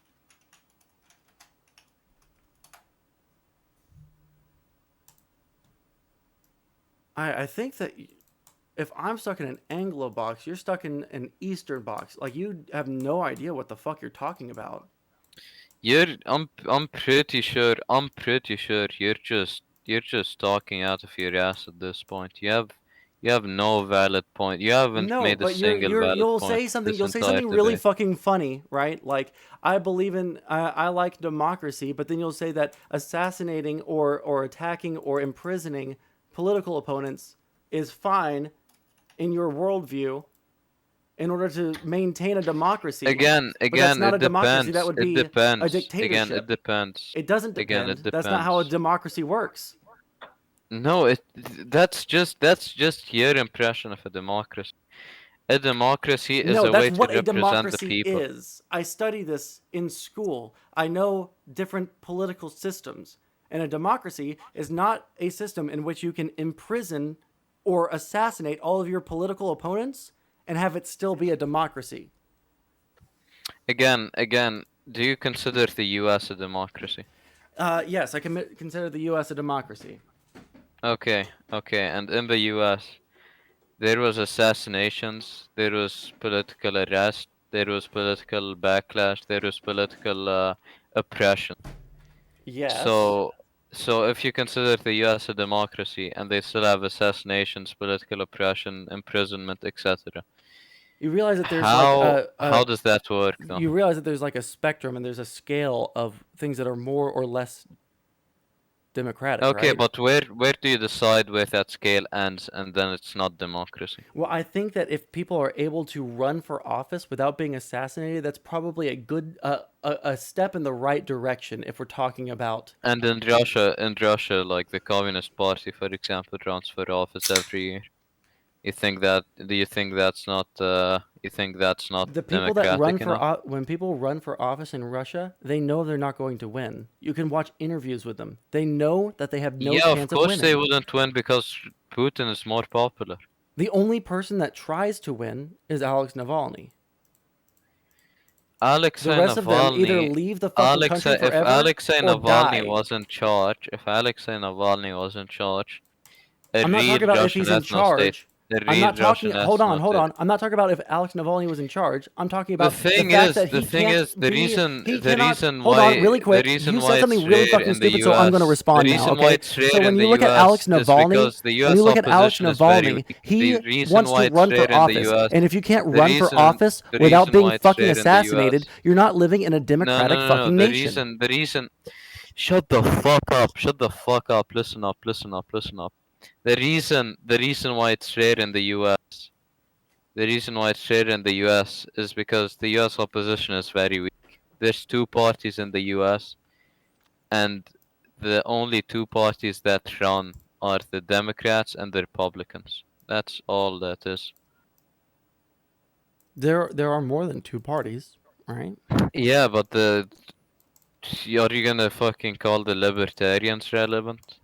I think that if I'm stuck in an Anglo box, you're stuck in an Eastern box. Like, you have no idea what the fuck you're talking about. I'm pretty sure you're just talking out of your ass at this point. You have no valid point. You haven't No, made a but single valid you'll point say something this you'll say entire something really debate. fucking funny, right? Like I like democracy, but then you'll say that assassinating or attacking or imprisoning political opponents is fine in your worldview in order to maintain a democracy. But that's Again, not a it democracy. That depends. would It be a depends. Again, it dictatorship. depends. It doesn't Again, it depend. That's not how a depends. democracy works. No, that's just your impression of a democracy. A democracy is No, a that's way to what a represent the democracy people. is. I study this in school. I know different political systems. And a democracy is not a system in which you can imprison or assassinate all of your political opponents and have it still be a democracy. Again, do you consider the U.S. a democracy? Yes, I consider the U.S. a democracy. Okay, okay, and in the U.S. there was assassinations, there was political arrest, there was political backlash, there was political oppression. Yes. So, so if you consider the U.S. a democracy and they still have assassinations, political oppression, imprisonment, etc., You realize that there's like how does that work though? you realize that there's like a spectrum and there's a scale of things that are more or less democratic, Okay, right? but where do you decide where that scale ends and then it's not democracy? Well, I think that if people are able to run for office without being assassinated, that's probably a good a step in the right direction if we're talking about. And in Russia, like the Communist Party, for example, runs for office every year. Do you think that's not The people that run democratic for enough? when people run for office in Russia, they know they're not going to win. You can watch interviews with them. They know that they have no Yeah, of chance of course they winning. wouldn't win because Putin is more popular. The only person that tries to win is Alex Navalny. The Alexei rest of them either Navalny, leave the fucking country If forever Alexei or Navalny die. was in charge, a I'm not real talking about if Russian he's in ethno state, charge. a I'm real not talking. Russian Hold on, ethno hold state. on. I'm not talking about if Alex Navalny was in charge. I'm talking about the fact that The he thing can't is, be. He cannot. Hold on, really the quick. reason You why said something it's really rare fucking in the stupid, so I'm going to U.S., the respond now. reason why Okay. it's So rare when in the you look at Alex U.S. is Navalny, because the when U.S. you look at Alex opposition is very Navalny, weak. he The reason wants why to it's run rare for in the office, U.S. and if you can't The run for reason, office the without reason being why it's fucking rare in the U.S. assassinated, you're not living in a No, no, democratic no, no. fucking nation. The reason. Shut the fuck up. Shut the fuck up. Listen up. Listen up. Listen up. The reason why it's rare in the U.S. The reason why it's rare in the U.S. is because the U.S. opposition is very weak. There's two parties in the U.S. and the only two parties that run are the Democrats and the Republicans. That's all that is. There are more than two parties, right? Yeah, but are you gonna fucking call the libertarians relevant?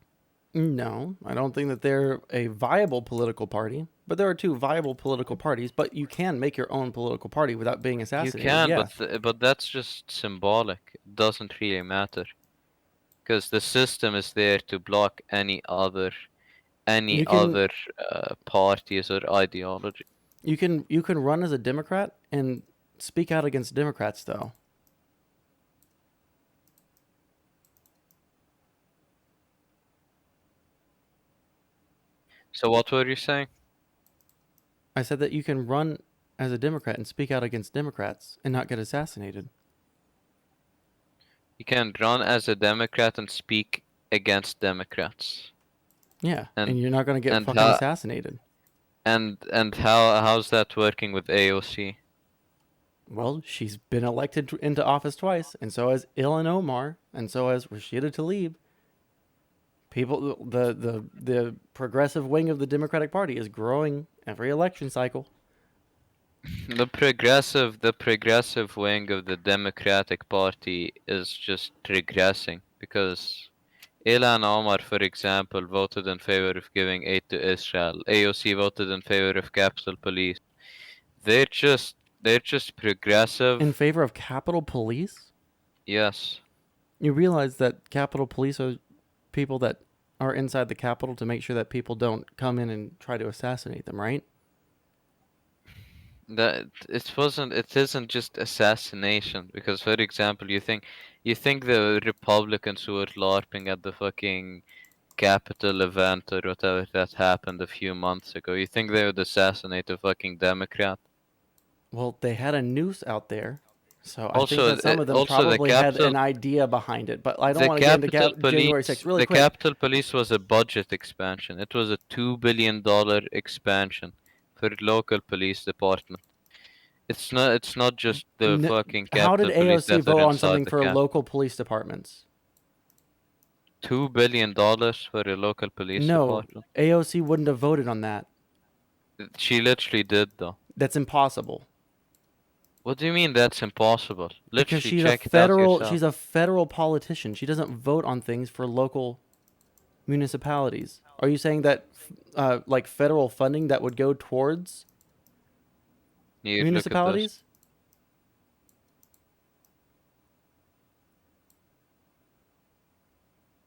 No, I don't think that they're a viable political party, but there are two viable political parties, but you can make your own political party without being You assassinated. can, Yeah. but that's just symbolic. It doesn't really matter because the system is there to block any You can other parties or ideology. you can run as a Democrat and speak out against Democrats though. So what were you saying? I said that you can run as a Democrat and speak out against Democrats and not get assassinated. You can run as a Democrat and speak against Democrats. Yeah, and And you're not going to get and fucking how assassinated. how's that working with AOC? Well, she's been elected into office twice, and so has Ilhan Omar, and so has Rashida Tlaib. People, the progressive wing of the Democratic Party is growing every election cycle. The progressive wing of the Democratic Party is just regressing because Ilhan Omar, for example, voted in favor of giving aid to Israel. AOC voted in favor of Capitol Police. They're just In progressive. favor of Capitol Police, Yes. you realize that Capitol Police are people that are inside the Capitol to make sure that people don't come in and try to assassinate them, right? that it isn't just assassination, because for example you think the Republicans who were LARPing at the fucking Capitol event or whatever that happened a few months ago, you think they would assassinate a fucking Democrat? Well, they had a noose out there, so I think Also, that some of them also probably had an idea behind it. But I don't the want to get into Capitol January 6th. Police, Really the quick, Capitol Police was a budget expansion. It was a $2 billion expansion for local police department. It's not just the fucking how did Capitol Police AOC that are vote on inside something the for cap. local police departments? $2 billion for a local police No, department. AOC wouldn't have voted on that. She literally did though. That's impossible. What do you mean that's impossible? Because Literally check it out yourself. she's a federal politician. She doesn't vote on things for local municipalities. Are you saying that like federal funding that would go towards Here, look at this. municipalities?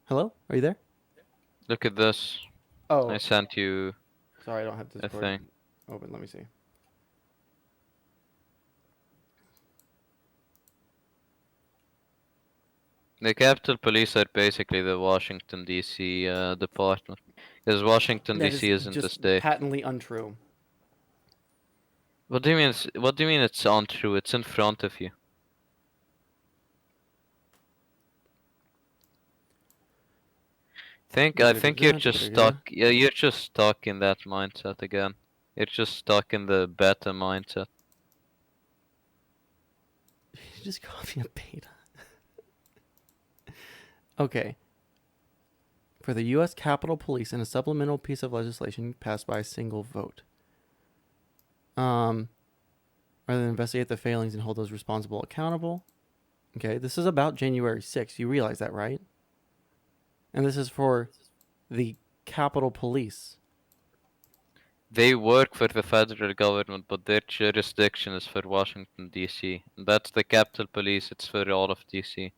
Hello? Are you there? Look at this. Oh, I sent you sorry, I don't have a Discord thing. open. Let me see. The Capitol Police are basically the Washington D.C. Department, because Washington That D.C. is isn't a just state. patently untrue. What do you mean? What do you mean it's untrue? It's in front of you. I think you're just stuck. Yeah, you're just stuck in that mindset again. You're just stuck in the beta mindset. You just called me a beta. Okay. For the U.S. Capitol Police in a supplemental piece of legislation passed by a single vote. Rather than investigate the failings and hold those responsible accountable. Okay, this is about January 6th. You realize that, right? And this is for the Capitol Police. They work for the federal government, but their jurisdiction is for Washington D.C. And that's the Capitol Police. It's for all of D.C.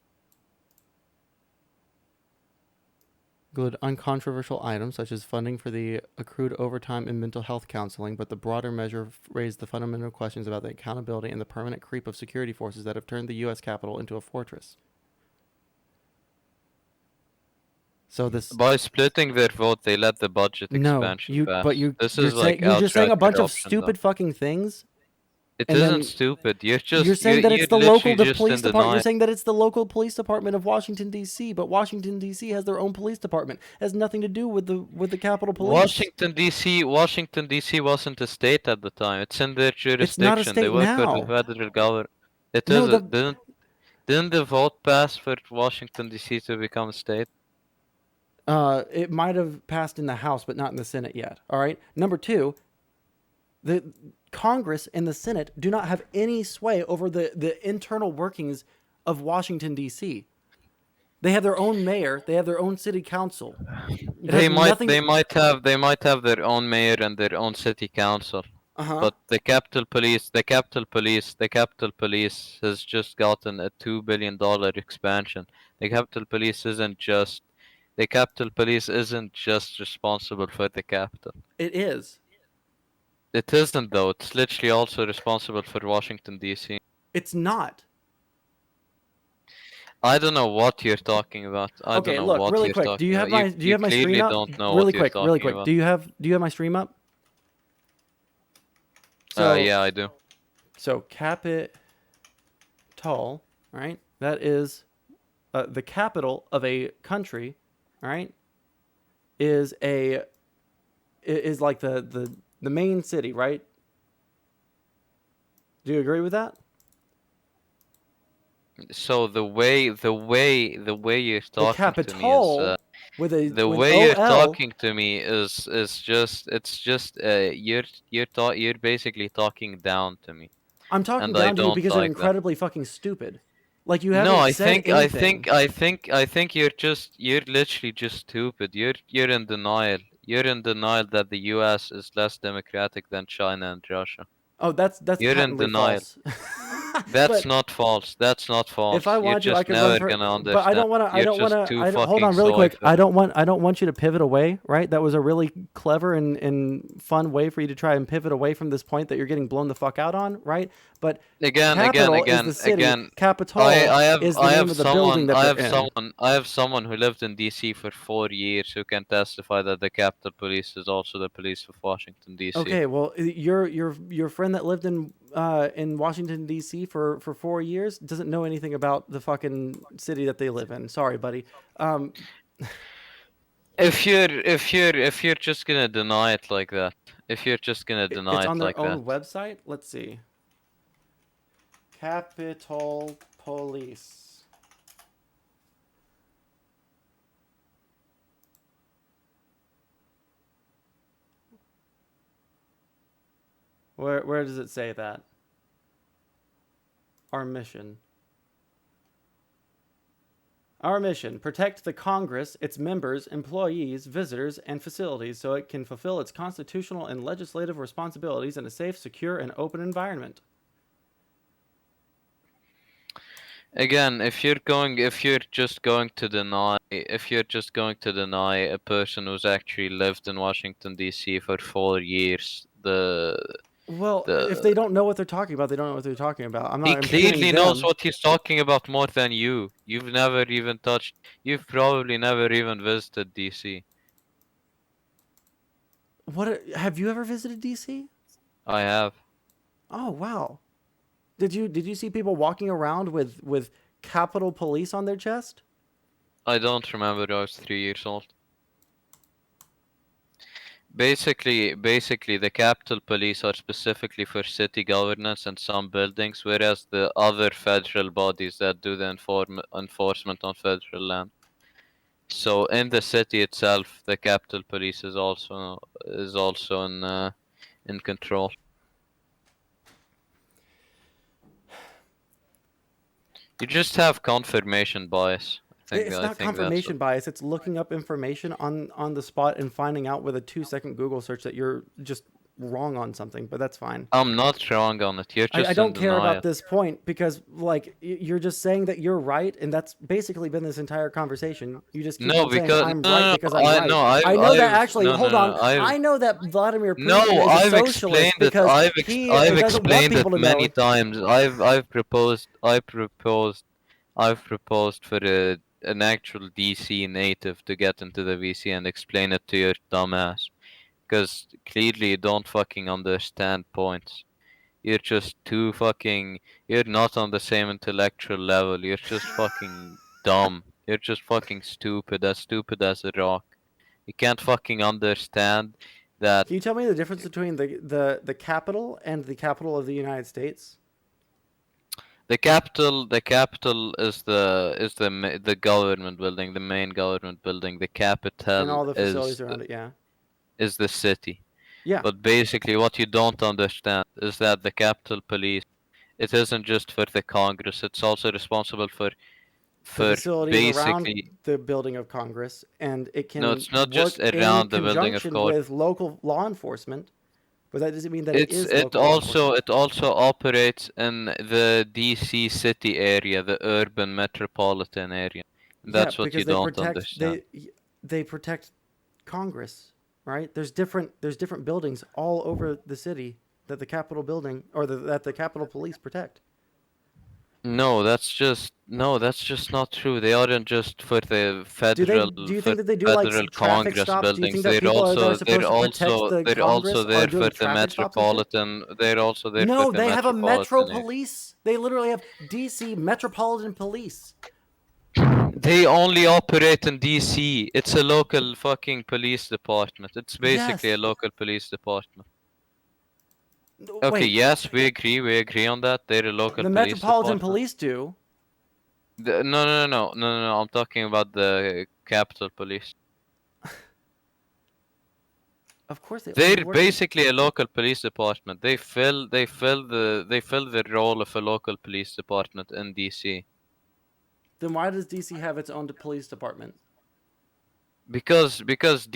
Include uncontroversial items such as funding for the accrued overtime and mental health counseling, but the broader measure raised the fundamental questions about the accountability and the permanent creep of security forces that have turned the U.S. Capitol into a fortress. So this By splitting their vote, they let the budget expansion pass. This is like you're just saying a bunch of corruption, stupid fucking things. It and isn't then stupid. You're just you're saying that it's the local police department. You're You're saying that it's the local police department of Washington D.C., but Washington D.C. has their own police department. It has nothing to do with the Capitol Police. Washington D.C. wasn't a state at the time. It's in their jurisdiction. It's not a state they work now. for the federal government. It No, isn't. Didn't the vote pass for Washington D.C. to become a state? It might have passed in the House, but not in the Senate yet. All right. Number two, the Congress and the Senate do not have any sway over the internal workings of Washington D.C. They have their own mayor. They have their own city council. They might have their own mayor and their own city council. But the Capitol Police has just gotten a $2 billion expansion. The Capitol Police isn't just responsible for the Capitol. It is. It isn't though. It's literally also responsible for Washington D.C. It's not. I don't know what you're talking about. Okay, look, really quick. Do you have my stream up? Don't know really what quick, you're really talking quick. about. Do you have my stream up? So yeah, I do. So Capitol, right? That is the capital of a country, all right? Is like the main city, right? Do you agree with that? So the way you're talking to me is the way you're talking to me is you're basically talking down to me. I'm talking down to you because you're incredibly fucking stupid. Like you haven't said anything. I think you're literally just stupid. You're in denial. You're in denial that the U.S. is less democratic than China and Russia. Oh, that's you're in patently denial. false. That's But not false. That's not if false. I You're want to, I just could run never for. gonna But I understand. don't want to. I You're don't want just to. too I don't, hold fucking on, really quick. soy. I don't want. I don't want you to pivot away. Right? That was a really clever and fun way for you to try and pivot away from this point that you're getting blown the fuck out on. Right? But capital is the city. Again. Capitol is the I name have of the building someone that they're in. I have someone who lived in DC for 4 years who can testify that the Capitol Police is also the police of Washington DC. Okay, well, your friend that lived in Washington D.C. for 4 years doesn't know anything about the fucking city that they live in. Sorry, buddy. Um, If you're just gonna deny it like that, if you're just gonna it's deny on it their like that. own website. Let's see. Capitol Police. Where does it say that? Our mission. Our mission: protect the Congress, its members, employees, visitors, and facilities so it can fulfill its constitutional and legislative responsibilities in a safe, secure, and open environment. Again, if you're just going to deny, if you're just going to deny a person who's actually lived in Washington D.C. for 4 years, Well, if the they don't know what they're talking about, they don't know what they're talking about. I'm he not impugning clearly knows them. what he's talking about more than you. You've never even touched. You've probably never even visited DC. Have you ever visited DC? I have. Oh, wow. Did you see people walking around with Capitol Police on their chest? I don't remember. I was 3 years old. Basically, the Capitol Police are specifically for city governance and some buildings, whereas the other federal bodies that do the enforcement on federal land. So in the city itself, the Capitol Police is also in control. You just have confirmation bias. It's I not think that's what. confirmation bias. It's looking up information on the spot and finding out with a 2-second Google search that you're just wrong on something. But that's fine. I'm not wrong on it. You're I just in don't care about denial. this point because like you're just saying that you're right, and that's basically been this entire conversation. You just keep No, on saying because I'm no, right no, because I'm I right. no, I know that I've actually. no, no, Hold no, on. no, I've I know that Vladimir no, Putin is a I've socialist explained it. because I've he doesn't want explained it people to many know. times. I've proposed for an actual DC native to get into the VC and explain it to your dumbass, because clearly you don't fucking understand points. You're just too fucking. You're not on the same intellectual level. You're just fucking dumb. You're just fucking stupid. As stupid as a rock. You can't fucking understand that Can you tell me the difference between the capital and the capital of the United States the capital is the government building, the main government building. The and capital all the facilities around it? Yeah. is the city. Yeah. But basically, what you don't understand is that the Capitol Police, it isn't just for the Congress. It's also responsible The for facilities around basically. the building of Congress, and it No, can it's not just work in around the building of conjunction court. with local law enforcement, but that doesn't mean that it It's is local law enforcement. it also operates in the DC city area, the urban metropolitan area. And Yeah, that's what you because they don't protect understand. they protect Congress, right? There's different buildings all over the city that the Capitol building or that the Capitol Police protect. That's just not true. They aren't just for the Do you think that they do like federal traffic Congress stops? Do you buildings. think that people that are supposed to protect the They're also Congress are there for doing the traffic stops and shit? metropolitan. They're also there for No, the they have a Metro metropolitan area. Police. They literally have DC Metropolitan Police. They only operate in DC. It's a local fucking police department. It's basically a Yes. local police department. Okay, Wait, yes, we agree. We agree on that. They're a local the police Metropolitan department. Police do. No. I'm talking about the Capitol Police. Of course they They're work in. basically a local police department. They fill the role of a local police department in DC. Then why does DC have its own police department? Because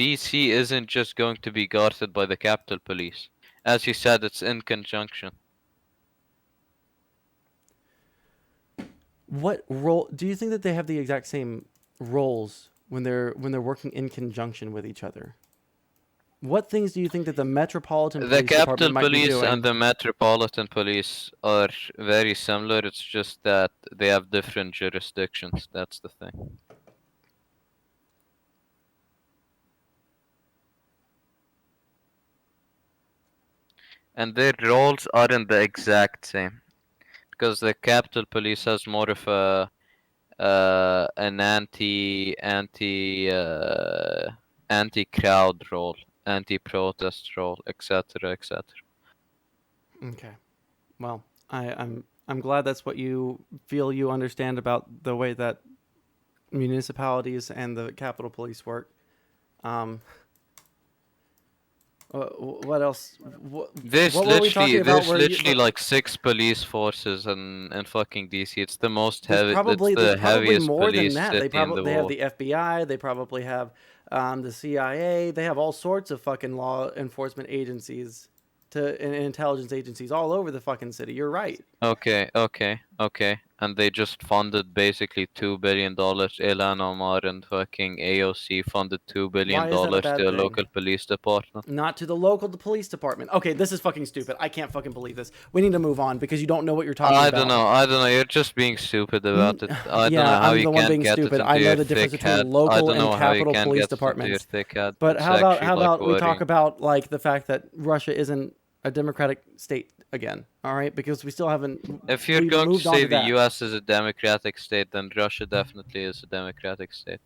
DC isn't just going to be guarded by the Capitol Police. As you said, it's in conjunction. what role do you think that they have the exact same roles when they're working in conjunction with each other? What things do you think that the Metropolitan The Police Capitol Department might be Police and doing? the Metropolitan Police are very similar. It's just that they have different jurisdictions. That's the thing. And their roles aren't the exact same. Because the Capitol Police has more of a an anti-crowd role, anti-protest role, etc., etc. Okay. Well, I'm glad that's what you feel you understand about the way that municipalities and the Capitol Police work. Um, what else? What were we talking about? There's Where literally like 6 police forces in fucking DC. It's the most heavy. It's there's the probably heaviest more than police that. city in the They have world. the FBI. They probably have the CIA. They have all sorts of fucking law enforcement agencies and intelligence agencies all over the fucking city. You're right. Okay. And they just funded basically $2 billion. Ilhan Omar and fucking AOC funded $2 billion Why is that a to bad a thing? local police department. Not to the local police department. Okay, this is fucking stupid. I can't fucking believe this. We need to move on because you don't know what you're talking about. I don't know. You're just being stupid about it. I don't Yeah, know how I'm you the one can't being get it stupid. into I know your the difference thick between head. I local don't and know how you capital can't police get it into your departments. thick head. But It's how actually like about we talk worrying. about like the fact that Russia isn't a democratic state again? All right, because we still haven't. If you're We've going to moved on say to the that. US is a democratic state, then Russia definitely is a democratic state.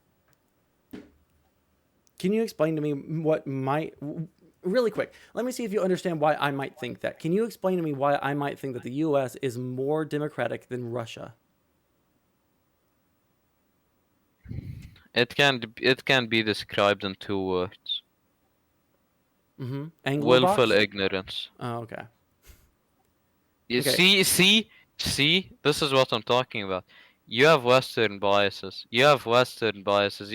Can you explain to me what might really quick? Let me see if you understand why I might think that. Can you explain to me why I might think that the U.S. is more democratic than Russia? It can be described in 2 words. Willful Anglo-box? ignorance. Oh, okay. You Okay. see, this is what I'm talking about. You have Western biases. You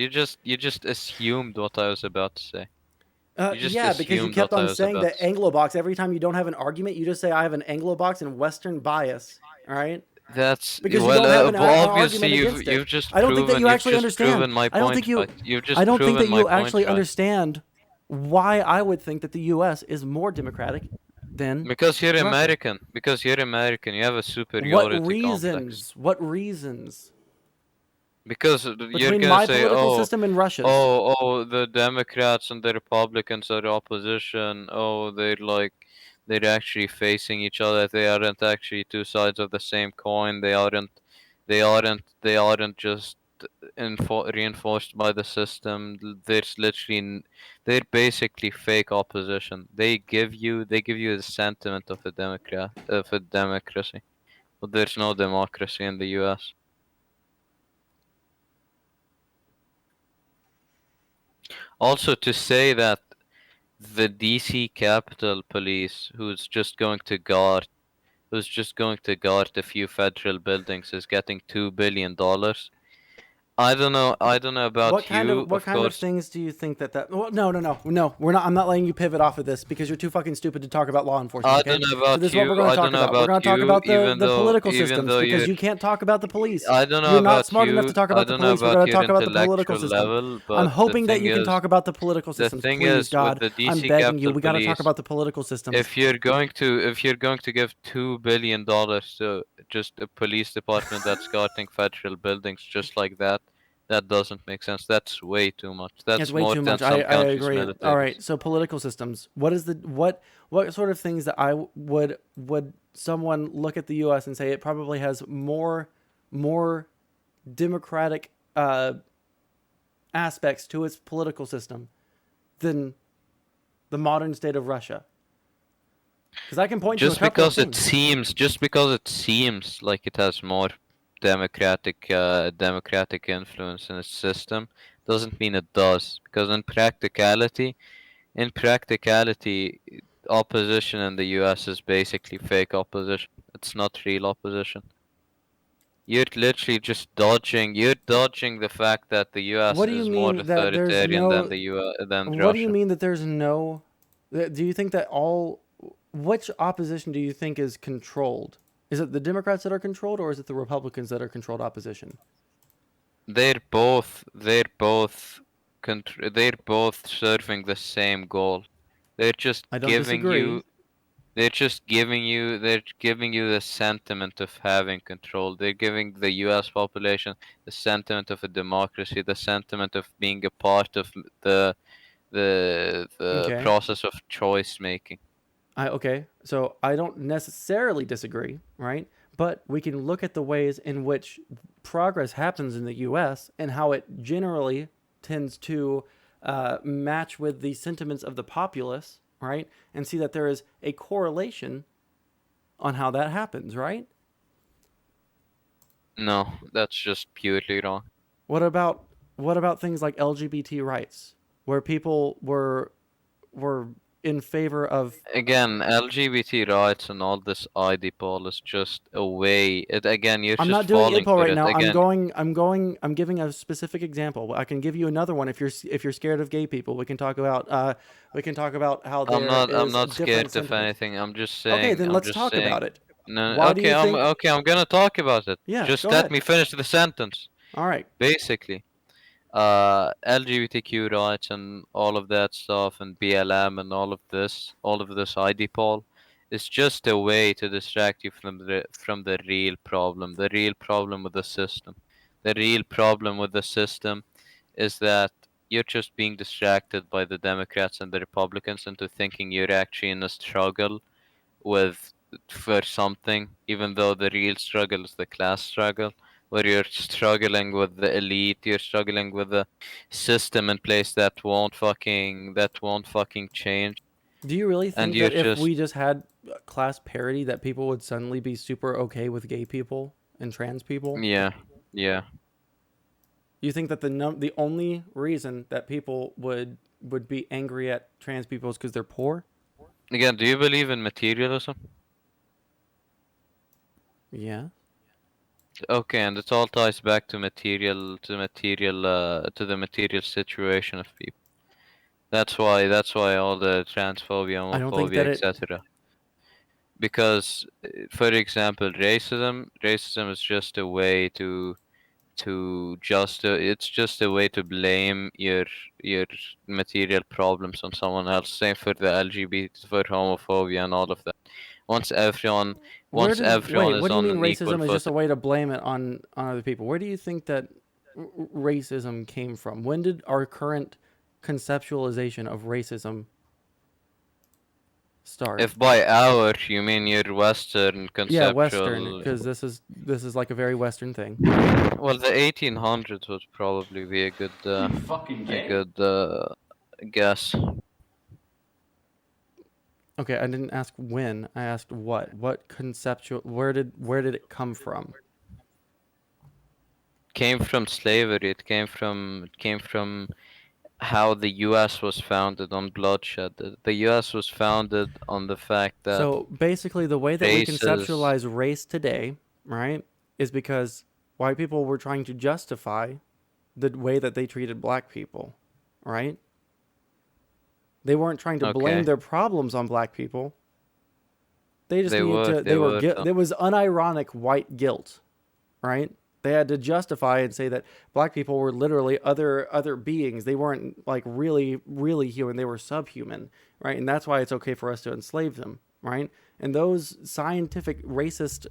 just assumed what I was about to say. You just Yeah, because you assumed kept what I on was saying about that to say. Anglo-box. Every time you don't have an argument, you just say I have an Anglo-box and Western bias. All right? That's Because you well, don't have an obviously argument against it. you've just I don't think that you actually understand. proven my I don't think point, you. right? You've I just don't think proven that my you point, actually right? understand why I would think that the U.S. is more democratic than Because you're Russia. American. Because you're American. You have a What superiority complex. reasons? What reasons Because you're between gonna my say, political system and Russia's? the Democrats and the Republicans are opposition. Oh, they're actually facing each other. They aren't actually two sides of the same coin. They aren't just reinforced by the system. There's literally, they're basically fake opposition. They give you the sentiment of a democracy, but there's no democracy in the U.S. Also, to say that the DC Capitol Police, who's just going to guard a few federal buildings, is getting $2 billion. I don't know about you, What of kind of course. things do you think that well, no, we're not. I'm not letting you pivot off of this because you're too fucking stupid to talk about law enforcement. I Okay, don't know so this about is what you. we're going to I talk don't know about. We're about going to talk you. about the political Even systems though because you're, you can't talk about the police. I don't know You're not about smart enough to you. talk I about the don't know police. We're about going to your talk about the political intellectual system. level, I'm but hoping that you can talk about the political the systems. thing Please, is with God, the I'm DC begging you. Capitol We got to talk Police, about the political systems. if you're going to give $2 billion to just a police department that's guarding federal buildings just like that, that doesn't make sense. That's way too much. It's That's way more too than much. some I countries' agree. All right. militaries. So political systems. What is the what sort of things that would someone look at the U.S. and say it probably has more democratic aspects to its political system than the modern state of Russia? Because I can point to a couple of things. Just because it seems like it has more democratic influence in its system, doesn't mean it does. Because in practicality, opposition in the U.S. is basically fake opposition. It's not real opposition. You're literally just dodging. You're dodging the fact that the U.S. What do you is more mean that there's authoritarian than no? the U.S. than What do you Russia. mean that there's no? Do you think that all? Which opposition do you think is controlled? Is it the Democrats that are controlled, or is it the Republicans that are controlled opposition? They're both they're both serving the same goal. They're just I don't giving disagree. you they're giving you the sentiment of having control. They're giving the US population the sentiment of a democracy, the sentiment of being a part of the Okay. process of choice making. Okay. So I don't necessarily disagree, right? But we can look at the ways in which progress happens in the U.S. and how it generally tends to match with the sentiments of the populace, right? And see that there is a correlation on how that happens, right? No, that's just purely wrong. What about what about things like LGBT rights, where people were in favor of. Again, LGBT rights and all this IDPOL is just a way. Again, you're I'm just not doing falling IDPO for right it. now. Again, I'm giving a specific example. I can give you another one if you're scared of gay people. We can talk about how there I'm is not different scared of sentiments. anything. Okay, then I'm let's just talk saying. about it. No, Why do you think? okay. I'm gonna talk about it. Yeah, Just go let ahead. me finish the sentence. All right. Basically, LGBTQ rights and all of that stuff, and BLM and all of this IDPOL, is just a way to distract you from the real problem. The real problem with the system. The real problem with the system is that you're just being distracted by the Democrats and the Republicans into thinking you're actually in a struggle with for something, even though the real struggle is the class struggle, where you're struggling with the elite, you're struggling with the system in place that won't fucking change, Do you really and think you're that if just we just had class parity, that people would suddenly be super okay with gay people and trans people? yeah, yeah. You think that the only reason that people would be angry at trans people is because they're poor? Again, do you believe in materialism? Yeah. Okay, and it all ties back to to the material situation of people. That's why all the transphobia, I don't think homophobia, that it. etc. Because, for example, racism is just a way it's just a way to blame your material problems on someone else. Same for the LGBT, for homophobia and all of that. Once everyone Where once did everyone wait? is What do you on mean an equal racism is just a footing. way to blame it on other people? Where do you think that racism came from? When did our current conceptualization of racism start? If by our you mean your Western Yeah, Western, conceptual, because this is like a very Western thing. well, the 1800s would probably be You fucking a gay? good guess. Okay, I didn't ask when. I asked what. What conceptual? Where did it come from? Came from slavery. It came from how the US was founded on bloodshed. The US was founded on the fact that So basically, the way that we races. conceptualize race today, right, is because white people were trying to justify the way that they treated black people, right? They weren't trying to blame Okay, their problems on black people. They just needed to. they They were. were though. There was unironic white guilt, right? They had to justify and say that black people were literally other beings. They weren't like really human. They were subhuman, right? And that's why it's okay for us to enslave them, right? And those scientific racist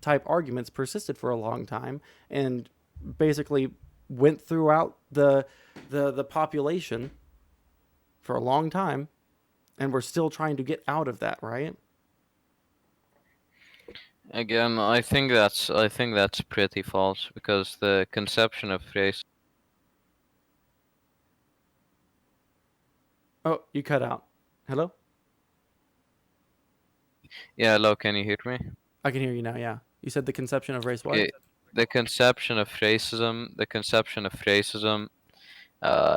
type arguments persisted for a long time and basically went throughout the population for a long time, and we're still trying to get out of that, right? Again, I think that's pretty false because the conception of race. Oh, you cut out. Hello? Yeah, hello, can you hear me? I can hear you now. Yeah. You said the conception of race what? Okay, the conception of racism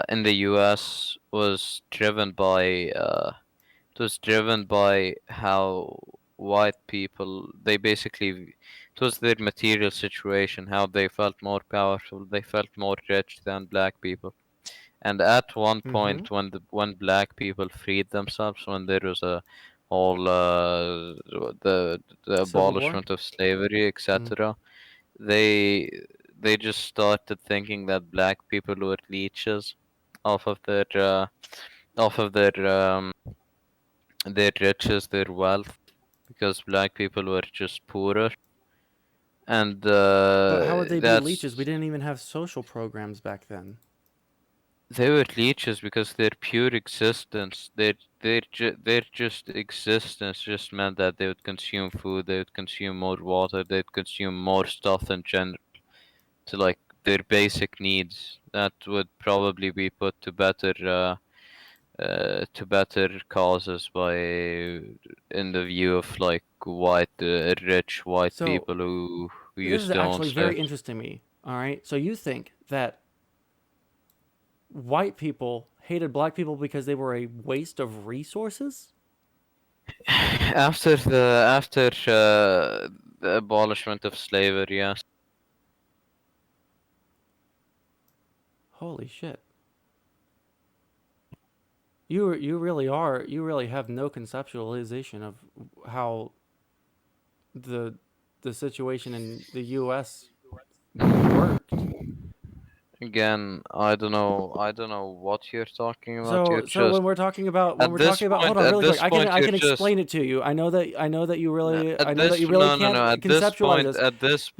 in the U.S. was driven by it was driven by how white people they basically it was their material situation, how they felt more powerful, they felt more rich than black people. And at one Mm-hmm. point when black people freed themselves, when there was a whole the Civil War. abolishment of slavery, Mm. etc. They they just started thinking that black people were leeches off of off of their riches, their wealth, because black people were just poorer, and But how would they be leeches? We that's didn't even have social programs back then. they were leeches because their pure existence, their just existence just meant that they would consume food, they would consume more water, they'd consume more stuff in general to like their basic needs that would probably be put to better causes by in the view of like rich white So people who this is used to own actually very slaves. interesting to me. All right. So you think that white people hated black people because they were a waste of resources? After the abolishment of slavery, yes. Holy shit. You really have no conceptualization of how the the situation in the US worked. Again, I don't know what you're talking about. You're So just when we're talking about hold on at really quick. this point I you're can just explain it to you. I at know that you this really no no can't no conceptualize this.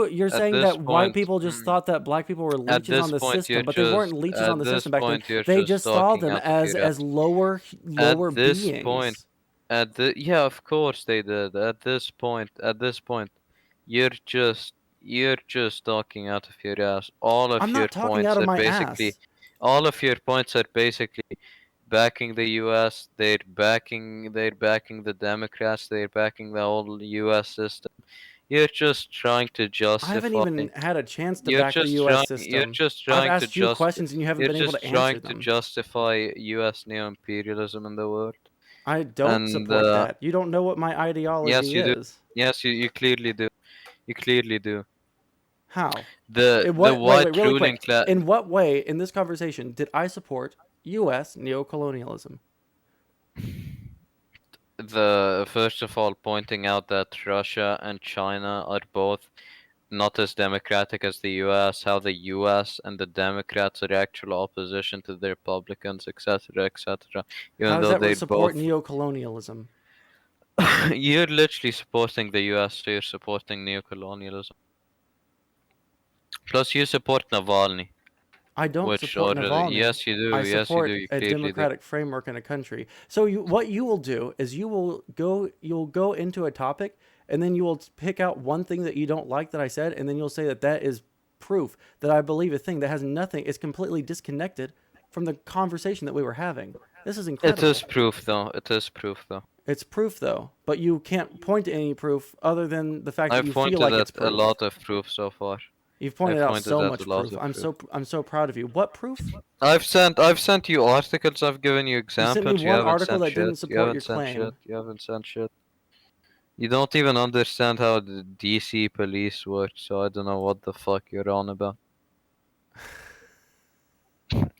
You're at saying this that white point people just thought that black people were at leeches on this the point you're system, but they weren't just leeches on at the this system back then. point you're They just just saw talking them out of as curiosity. lower At this point beings. at the yeah, of course they did. At this point you're just you're just talking out of your ass. I'm not talking out of my ass. All of your points are basically backing the US, they're backing the Democrats, they're backing the whole US system. You're just trying to I haven't justify even had a chance to back the US system. I've asked you questions and you haven't been able to answer them. US neo-imperialism in the world. I don't And support that. You don't know what my yes, ideology you do. is. Yes, you clearly do. You clearly do. How? In The what wait, white really ruling quick. class. In what way in this conversation did I support US neocolonialism? The first of all, pointing out that Russia and China are both not as democratic as the US, how the US and the Democrats are actual opposition to the Republicans, etc., etc. How Even does though that they're support both, neocolonialism? you're literally supporting the US, so you're supporting neocolonialism. Plus, you support Navalny, I don't which support already, Navalny. yes, you do, I support you a clearly do. democratic framework in a country. So what you will do is you'll go into a topic and then you will pick out one thing that you don't like that I said and then you'll say that that is proof that I believe a thing that has nothing is completely disconnected from the conversation that we were having. This is It is incredible. proof, though. It is proof, though. It's proof though, but you can't point to any proof other than the fact that I've you feel pointed like it's at a proof. lot of proof so far. You've I've pointed out pointed so at a much lot proof. of proof. I'm so proud of you. What proof? I've sent you articles. I've given you You sent me examples. You one haven't article sent that didn't shit. You support haven't your sent shit. claim. You haven't sent shit. You don't even understand how the DC police work, so I don't know what the fuck you're on about.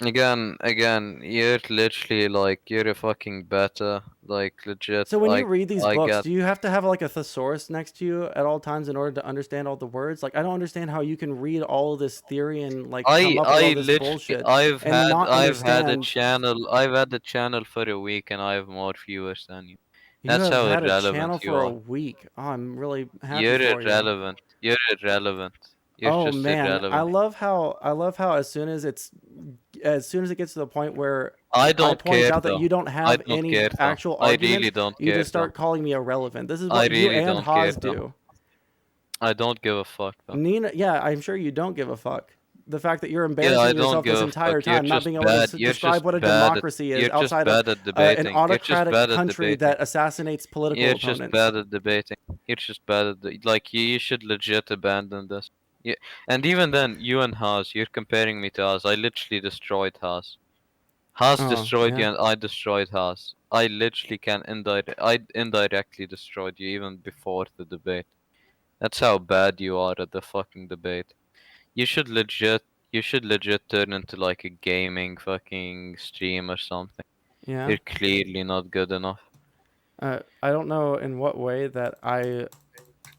Again, you're literally like you're a fucking beta, like legit. So when you read these I books, get. do you have to have like a thesaurus next to you at all times in order to understand all the words? Like I don't understand how you can read all of this theory and like come up with all I this literally bullshit and not understand. I've had a channel for a week and I have more viewers than you. You That's have how had a irrelevant channel you for a are. week. Oh, I'm really happy You're for you. irrelevant. You're irrelevant. You're Oh just man, irrelevant. I love how as soon as it gets to the point where I I don't point care out that though. you don't I have don't any care though. actual I arguments, really don't you care just though. start calling me irrelevant. This is I what you really and don't care Haas though. do. I don't give a fuck though. Nina, yeah, I'm sure you don't give a fuck. The fact that you're Yeah, I embarrassing don't yourself give this a entire fuck. You're time, not just being able to bad. describe what a democracy is You're just outside of bad at an debating. You're just autocratic bad at country debating. that assassinates political You're just opponents. bad at debating. You're just bad at like you should legit abandon this. Yeah, and even then, you and Haas, you're comparing me to Haas. I literally destroyed Haas. Haas Oh, destroyed you, yeah. and I destroyed Haas. I indirectly destroyed you even before the debate. That's how bad you are at the fucking debate. You should legit, you should legit turn into like a gaming fucking stream or something. Yeah. You're clearly not good enough. I don't know in what way that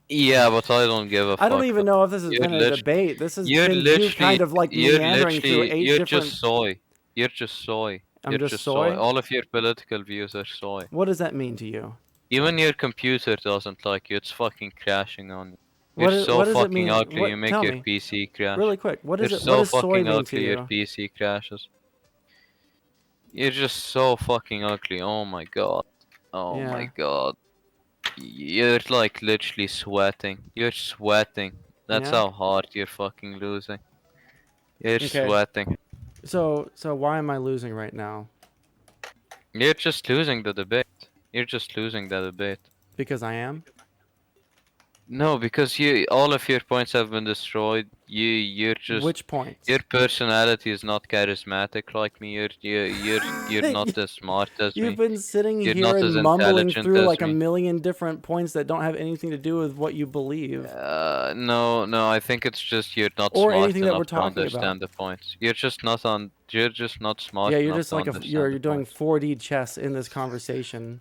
Yeah, but I don't give a I don't fuck. even know if this has You're been a debate. This has you're been you kind literally, of like you're meandering through literally, 8 you're just different. soy. You're just soy. I'm You're just just soy. soy. All of your political views are soy. What does that mean to you? Even your computer doesn't like you. It's fucking crashing on you. You're What so what does it fucking mean? ugly. You What make tell your me PC crash. really quick. What You're is it? What so does soy fucking mean to ugly. Your you? PC crashes. You're just so fucking ugly. Oh my god. Oh my Yeah. god. You're like literally sweating. You're sweating. That's Yeah. how hard you're fucking losing. You're Okay. sweating. So why am I losing right now? You're just losing the debate. You're just losing the debate. Because I am. No, because you all of your points have been destroyed. You're just Which points? your personality is not charismatic like me. You're not as smart as You've me. been sitting You're here not and as mumbling intelligent through as like a me. million different points that don't have anything to do with what you believe No, no. I think it's just you're not or smart anything that we're enough to talking about. understand the points. You're just not on. You're just not smart Yeah, you're enough just to like understand you're the doing points. 4D chess in this conversation.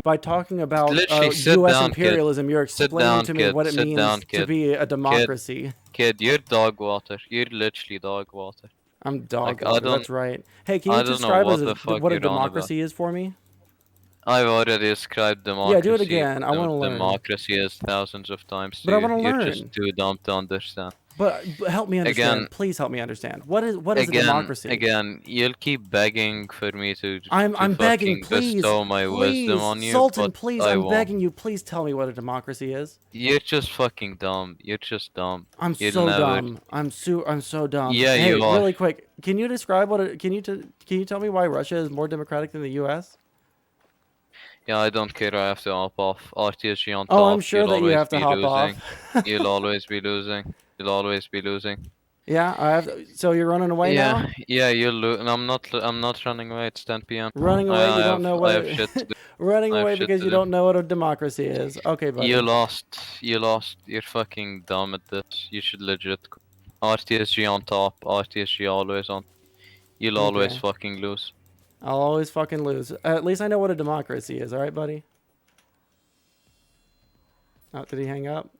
By talking about Literally, sit U.S. down, kid. imperialism, you're Sit explaining down, to me kid. what it Sit down, means to kid. be a Kid, democracy. kid. You're dog water. You're literally dog water. I'm dog Like I water. don't. That's right. Hey, can you I don't know describe what the fuck what a you're on about. democracy is for me? I've already described Yeah, do it again. I want to learn. democracy as thousands of times But to I you. want to You're just learn. too dumb to understand. But help me Again, understand. Please help me understand. What is a again, democracy? again. You'll keep begging for me to I'm begging, fucking please, bestow my wisdom please, on you, Sultan, but please. I I'm won't. begging you. Please tell me what a democracy is. You're just fucking dumb. You're just dumb. I'm You'll so never. dumb. I'm so dumb. Yeah, Hey, you are. really quick, can you describe can you tell me why Russia is more democratic than the U.S.? Yeah, I don't care. I have to hop off. RTSG on Oh, I'm top. sure You'll that you always have to be hop off. losing. You'll always be losing. You'll always be losing. Yeah, I have. So you're running away now? Yeah, yeah, you'll lose. And I'm not running away. It's 10 p.m. Running away? You don't know I what have shit to do. running I have away shit because to you do. don't know what a democracy is. Okay, You buddy. lost. You lost. You're fucking dumb at this. You should legit. RTSG on top. RTSG always on. You'll always Okay. fucking lose. I'll always fucking lose. At least I know what a democracy is. All right, buddy. Oh, did he hang up?